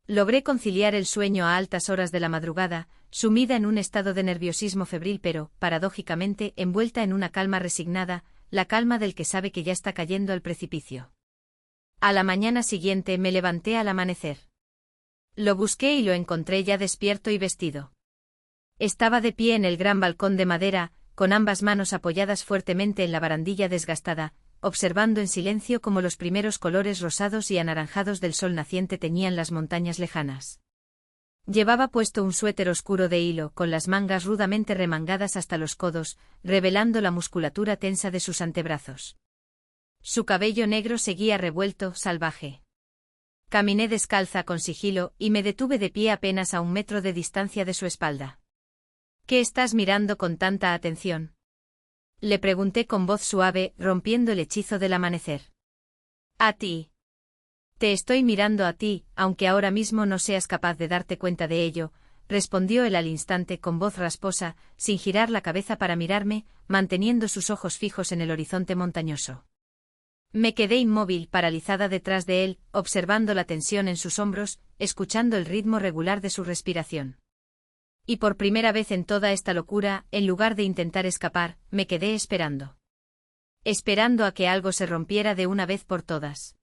Logré conciliar el sueño a altas horas de la madrugada, sumida en un estado de nerviosismo febril pero, paradójicamente, envuelta en una calma resignada, la calma del que sabe que ya está cayendo al precipicio. A la mañana siguiente me levanté al amanecer. Lo busqué y lo encontré ya despierto y vestido. Estaba de pie en el gran balcón de madera, con ambas manos apoyadas fuertemente en la barandilla desgastada, observando en silencio cómo los primeros colores rosados y anaranjados del sol naciente teñían las montañas lejanas. Llevaba puesto un suéter oscuro de hilo, con las mangas rudamente remangadas hasta los codos, revelando la musculatura tensa de sus antebrazos. Su cabello negro seguía revuelto, salvaje. Caminé descalza con sigilo y me detuve de pie apenas a 1 metro de distancia de su espalda. ¿Qué estás mirando con tanta atención? Le pregunté con voz suave, rompiendo el hechizo del amanecer. A ti. Te estoy mirando a ti, aunque ahora mismo no seas capaz de darte cuenta de ello, respondió él al instante con voz rasposa, sin girar la cabeza para mirarme, manteniendo sus ojos fijos en el horizonte montañoso. Me quedé inmóvil, paralizada detrás de él, observando la tensión en sus hombros, escuchando el ritmo regular de su respiración. Y por primera vez en toda esta locura, en lugar de intentar escapar, me quedé esperando. Esperando a que algo se rompiera de una vez por todas.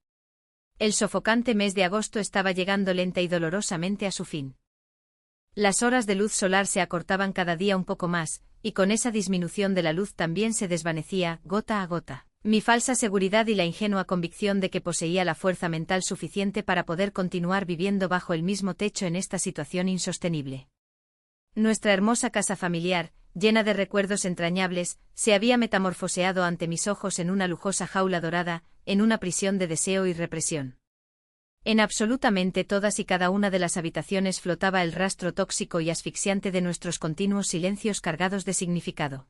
El sofocante mes de agosto estaba llegando lenta y dolorosamente a su fin. Las horas de luz solar se acortaban cada día un poco más, y con esa disminución de la luz también se desvanecía, gota a gota, mi falsa seguridad y la ingenua convicción de que poseía la fuerza mental suficiente para poder continuar viviendo bajo el mismo techo en esta situación insostenible. Nuestra hermosa casa familiar, llena de recuerdos entrañables, se había metamorfoseado ante mis ojos en una lujosa jaula dorada, en una prisión de deseo y represión. En absolutamente todas y cada una de las habitaciones flotaba el rastro tóxico y asfixiante de nuestros continuos silencios cargados de significado.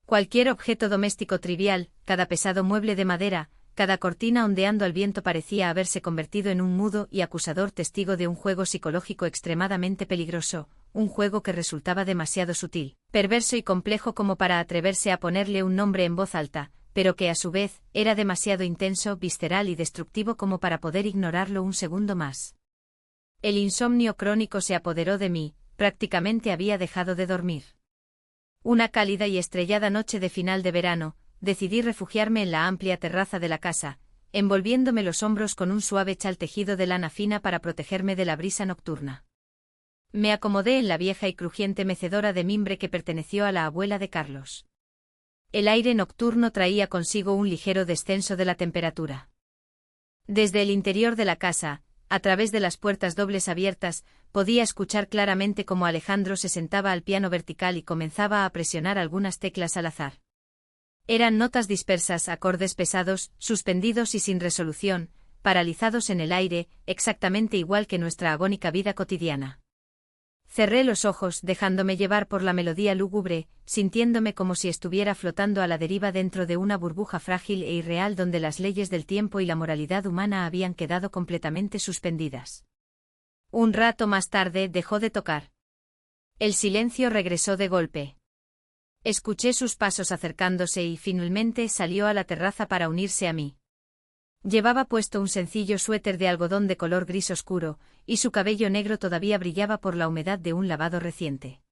Cualquier objeto doméstico trivial, cada pesado mueble de madera, cada cortina ondeando al viento parecía haberse convertido en un mudo y acusador testigo de un juego psicológico extremadamente peligroso, un juego que resultaba demasiado sutil, perverso y complejo como para atreverse a ponerle un nombre en voz alta, pero que a su vez era demasiado intenso, visceral y destructivo como para poder ignorarlo un segundo más. El insomnio crónico se apoderó de mí, prácticamente había dejado de dormir. Una cálida y estrellada noche de final de verano, decidí refugiarme en la amplia terraza de la casa, envolviéndome los hombros con un suave chal tejido de lana fina para protegerme de la brisa nocturna. Me acomodé en la vieja y crujiente mecedora de mimbre que perteneció a la abuela de Carlos. El aire nocturno traía consigo un ligero descenso de la temperatura. Desde el interior de la casa, a través de las puertas dobles abiertas, podía escuchar claramente cómo Alejandro se sentaba al piano vertical y comenzaba a presionar algunas teclas al azar. Eran notas dispersas, acordes pesados, suspendidos y sin resolución, paralizados en el aire, exactamente igual que nuestra agónica vida cotidiana. Cerré los ojos, dejándome llevar por la melodía lúgubre, sintiéndome como si estuviera flotando a la deriva dentro de una burbuja frágil e irreal donde las leyes del tiempo y la moralidad humana habían quedado completamente suspendidas. Un rato más tarde dejó de tocar. El silencio regresó de golpe. Escuché sus pasos acercándose y finalmente salió a la terraza para unirse a mí. Llevaba puesto un sencillo suéter de algodón de color gris oscuro, y su cabello negro todavía brillaba por la humedad de un lavado reciente.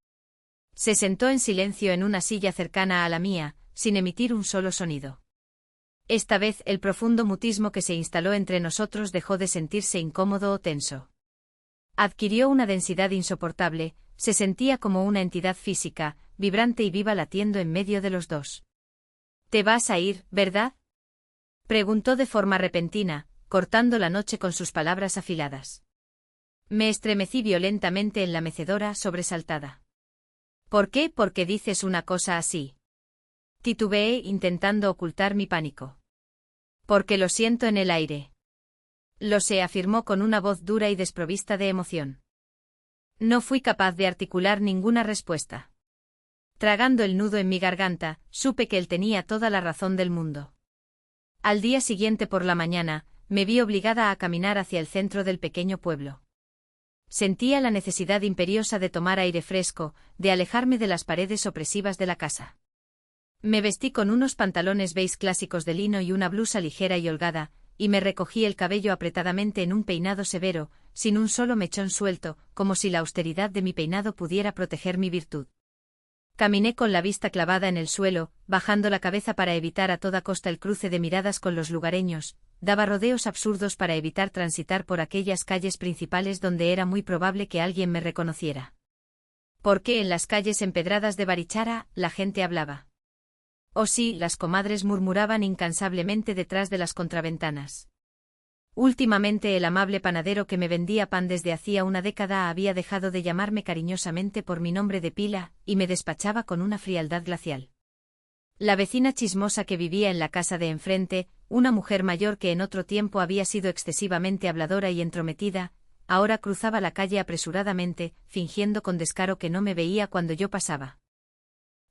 Se sentó en silencio en una silla cercana a la mía, sin emitir un solo sonido. Esta vez el profundo mutismo que se instaló entre nosotros dejó de sentirse incómodo o tenso. Adquirió una densidad insoportable, se sentía como una entidad física, vibrante y viva latiendo en medio de los dos. «¿Te vas a ir, verdad?», preguntó de forma repentina, cortando la noche con sus palabras afiladas. Me estremecí violentamente en la mecedora, sobresaltada. «¿Por qué? ¿Por qué dices una cosa así?», titubeé intentando ocultar mi pánico. Porque lo siento en el aire. Lo sé, afirmó con una voz dura y desprovista de emoción. No fui capaz de articular ninguna respuesta. Tragando el nudo en mi garganta, supe que él tenía toda la razón del mundo. Al día siguiente por la mañana, me vi obligada a caminar hacia el centro del pequeño pueblo. Sentía la necesidad imperiosa de tomar aire fresco, de alejarme de las paredes opresivas de la casa. Me vestí con unos pantalones beige clásicos de lino y una blusa ligera y holgada, y me recogí el cabello apretadamente en un peinado severo, sin un solo mechón suelto, como si la austeridad de mi peinado pudiera proteger mi virtud. Caminé con la vista clavada en el suelo, bajando la cabeza para evitar a toda costa el cruce de miradas con los lugareños, daba rodeos absurdos para evitar transitar por aquellas calles principales donde era muy probable que alguien me reconociera. Porque en las calles empedradas de Barichara, la gente hablaba. Oh sí, las comadres murmuraban incansablemente detrás de las contraventanas. Últimamente el amable panadero que me vendía pan desde hacía una década había dejado de llamarme cariñosamente por mi nombre de pila, y me despachaba con una frialdad glacial. La vecina chismosa que vivía en la casa de enfrente, una mujer mayor que en otro tiempo había sido excesivamente habladora y entrometida, ahora cruzaba la calle apresuradamente, fingiendo con descaro que no me veía cuando yo pasaba.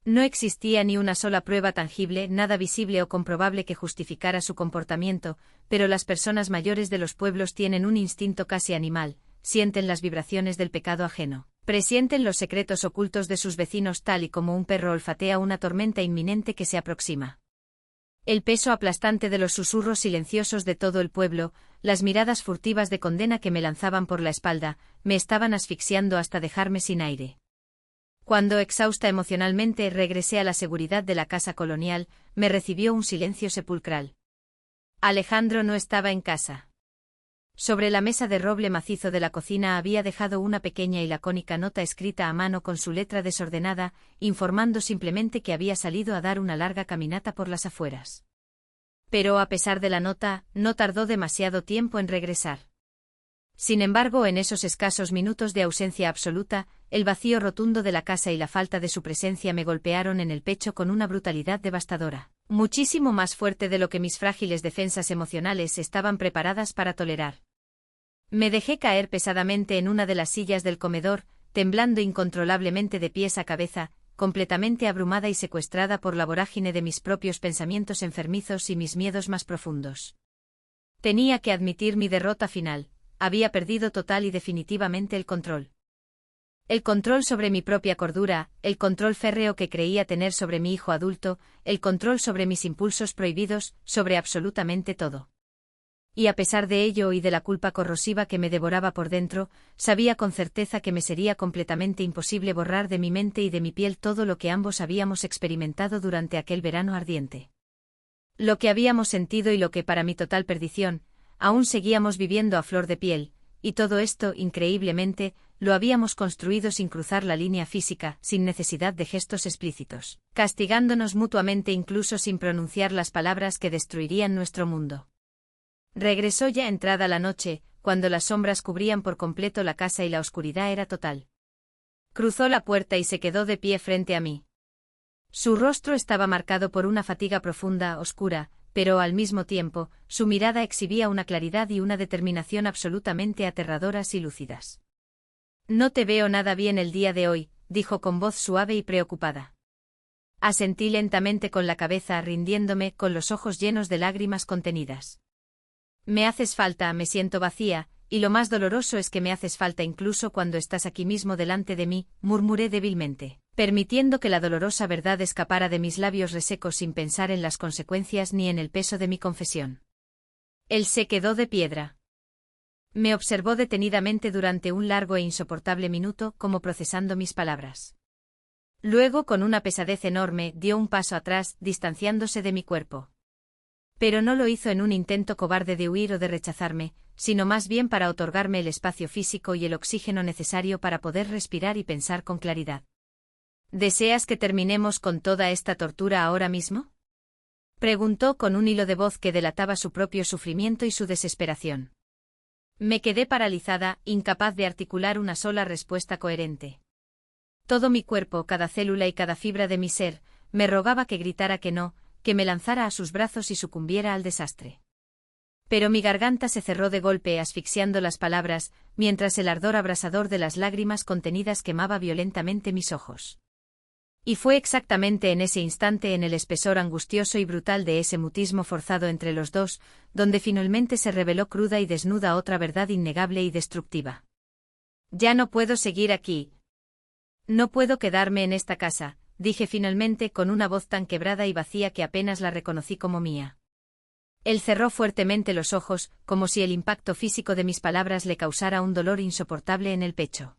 No existía ni una sola prueba tangible, nada visible o comprobable que justificara su comportamiento, pero las personas mayores de los pueblos tienen un instinto casi animal, sienten las vibraciones del pecado ajeno, presienten los secretos ocultos de sus vecinos tal y como un perro olfatea una tormenta inminente que se aproxima. El peso aplastante de los susurros silenciosos de todo el pueblo, las miradas furtivas de condena que me lanzaban por la espalda, me estaban asfixiando hasta dejarme sin aire. Cuando, exhausta emocionalmente, regresé a la seguridad de la casa colonial, me recibió un silencio sepulcral. Alejandro no estaba en casa. Sobre la mesa de roble macizo de la cocina había dejado una pequeña y lacónica nota escrita a mano con su letra desordenada, informando simplemente que había salido a dar una larga caminata por las afueras. Pero a pesar de la nota, no tardó demasiado tiempo en regresar. Sin embargo, en esos escasos minutos de ausencia absoluta, el vacío rotundo de la casa y la falta de su presencia me golpearon en el pecho con una brutalidad devastadora, muchísimo más fuerte de lo que mis frágiles defensas emocionales estaban preparadas para tolerar. Me dejé caer pesadamente en una de las sillas del comedor, temblando incontrolablemente de pies a cabeza, completamente abrumada y secuestrada por la vorágine de mis propios pensamientos enfermizos y mis miedos más profundos. Tenía que admitir mi derrota final. Había perdido total y definitivamente el control. El control sobre mi propia cordura, el control férreo que creía tener sobre mi hijo adulto, el control sobre mis impulsos prohibidos, sobre absolutamente todo. Y a pesar de ello y de la culpa corrosiva que me devoraba por dentro, sabía con certeza que me sería completamente imposible borrar de mi mente y de mi piel todo lo que ambos habíamos experimentado durante aquel verano ardiente. Lo que habíamos sentido y lo que, para mi total perdición, aún seguíamos viviendo a flor de piel, y todo esto, increíblemente, lo habíamos construido sin cruzar la línea física, sin necesidad de gestos explícitos, castigándonos mutuamente incluso sin pronunciar las palabras que destruirían nuestro mundo. Regresó ya entrada la noche, cuando las sombras cubrían por completo la casa y la oscuridad era total. Cruzó la puerta y se quedó de pie frente a mí. Su rostro estaba marcado por una fatiga profunda, oscura, pero al mismo tiempo, su mirada exhibía una claridad y una determinación absolutamente aterradoras y lúcidas. «No te veo nada bien el día de hoy», dijo con voz suave y preocupada. Asentí lentamente con la cabeza, rindiéndome, con los ojos llenos de lágrimas contenidas. «Me haces falta, me siento vacía, y lo más doloroso es que me haces falta incluso cuando estás aquí mismo delante de mí», murmuré débilmente, permitiendo que la dolorosa verdad escapara de mis labios resecos sin pensar en las consecuencias ni en el peso de mi confesión. Él se quedó de piedra. Me observó detenidamente durante un largo e insoportable minuto, como procesando mis palabras. Luego, con una pesadez enorme, dio un paso atrás, distanciándose de mi cuerpo. Pero no lo hizo en un intento cobarde de huir o de rechazarme, sino más bien para otorgarme el espacio físico y el oxígeno necesario para poder respirar y pensar con claridad. «¿Deseas que terminemos con toda esta tortura ahora mismo?», preguntó con un hilo de voz que delataba su propio sufrimiento y su desesperación. Me quedé paralizada, incapaz de articular una sola respuesta coherente. Todo mi cuerpo, cada célula y cada fibra de mi ser, me rogaba que gritara que no, que me lanzara a sus brazos y sucumbiera al desastre. Pero mi garganta se cerró de golpe asfixiando las palabras, mientras el ardor abrasador de las lágrimas contenidas quemaba violentamente mis ojos. Y fue exactamente en ese instante, en el espesor angustioso y brutal de ese mutismo forzado entre los dos, donde finalmente se reveló cruda y desnuda otra verdad innegable y destructiva. «Ya no puedo seguir aquí. No puedo quedarme en esta casa», dije finalmente con una voz tan quebrada y vacía que apenas la reconocí como mía. Él cerró fuertemente los ojos, como si el impacto físico de mis palabras le causara un dolor insoportable en el pecho.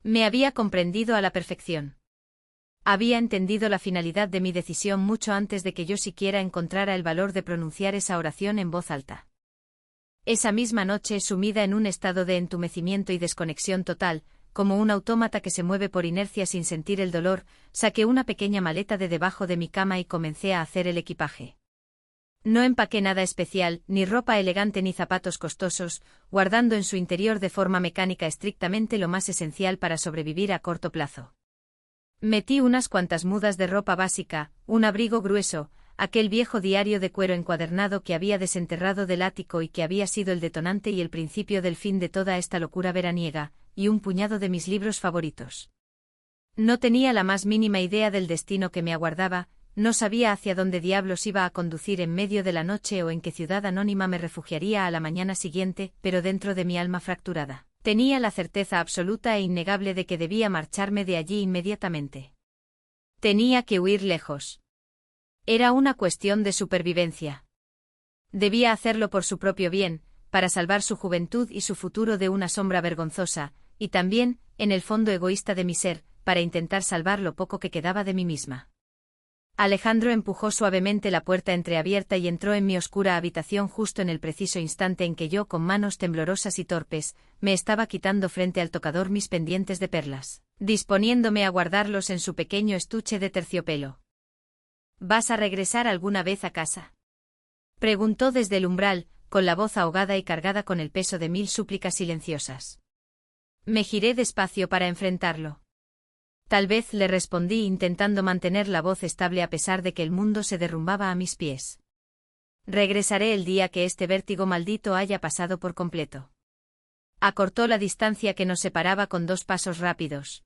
Me había comprendido a la perfección. Había entendido la finalidad de mi decisión mucho antes de que yo siquiera encontrara el valor de pronunciar esa oración en voz alta. Esa misma noche, sumida en un estado de entumecimiento y desconexión total, como un autómata que se mueve por inercia sin sentir el dolor, saqué una pequeña maleta de debajo de mi cama y comencé a hacer el equipaje. No empaqué nada especial, ni ropa elegante ni zapatos costosos, guardando en su interior de forma mecánica estrictamente lo más esencial para sobrevivir a corto plazo. Metí unas cuantas mudas de ropa básica, un abrigo grueso, aquel viejo diario de cuero encuadernado que había desenterrado del ático y que había sido el detonante y el principio del fin de toda esta locura veraniega, y un puñado de mis libros favoritos. No tenía la más mínima idea del destino que me aguardaba, no sabía hacia dónde diablos iba a conducir en medio de la noche o en qué ciudad anónima me refugiaría a la mañana siguiente, pero dentro de mi alma fracturada tenía la certeza absoluta e innegable de que debía marcharme de allí inmediatamente. Tenía que huir lejos. Era una cuestión de supervivencia. Debía hacerlo por su propio bien, para salvar su juventud y su futuro de una sombra vergonzosa, y también, en el fondo egoísta de mi ser, para intentar salvar lo poco que quedaba de mí misma. Alejandro empujó suavemente la puerta entreabierta y entró en mi oscura habitación justo en el preciso instante en que yo, con manos temblorosas y torpes, me estaba quitando frente al tocador mis pendientes de perlas, disponiéndome a guardarlos en su pequeño estuche de terciopelo. ¿Vas a regresar alguna vez a casa?, preguntó desde el umbral, con la voz ahogada y cargada con el peso de 1000 súplicas silenciosas. Me giré despacio para enfrentarlo. Tal vez, le respondí intentando mantener la voz estable a pesar de que el mundo se derrumbaba a mis pies. Regresaré el día que este vértigo maldito haya pasado por completo. Acortó la distancia que nos separaba con 2 pasos rápidos.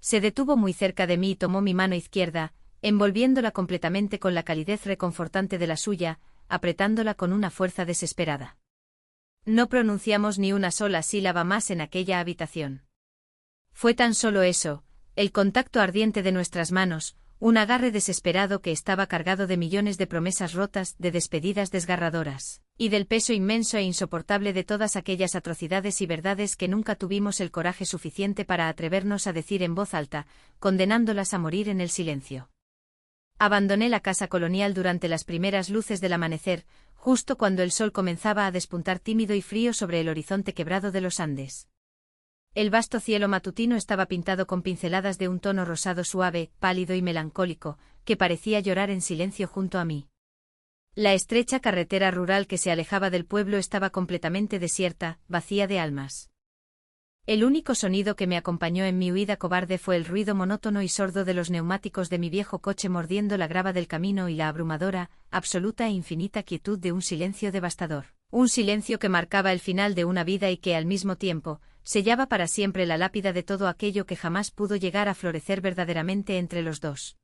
Se detuvo muy cerca de mí y tomó mi mano izquierda, envolviéndola completamente con la calidez reconfortante de la suya, apretándola con una fuerza desesperada. No pronunciamos ni una sola sílaba más en aquella habitación. Fue tan solo eso, el contacto ardiente de nuestras manos, un agarre desesperado que estaba cargado de millones de promesas rotas, de despedidas desgarradoras, y del peso inmenso e insoportable de todas aquellas atrocidades y verdades que nunca tuvimos el coraje suficiente para atrevernos a decir en voz alta, condenándolas a morir en el silencio. Abandoné la casa colonial durante las primeras luces del amanecer, justo cuando el sol comenzaba a despuntar tímido y frío sobre el horizonte quebrado de los Andes. El vasto cielo matutino estaba pintado con pinceladas de un tono rosado suave, pálido y melancólico, que parecía llorar en silencio junto a mí. La estrecha carretera rural que se alejaba del pueblo estaba completamente desierta, vacía de almas. El único sonido que me acompañó en mi huida cobarde fue el ruido monótono y sordo de los neumáticos de mi viejo coche mordiendo la grava del camino y la abrumadora, absoluta e infinita quietud de un silencio devastador. Un silencio que marcaba el final de una vida y que, al mismo tiempo, sellaba para siempre la lápida de todo aquello que jamás pudo llegar a florecer verdaderamente entre los dos.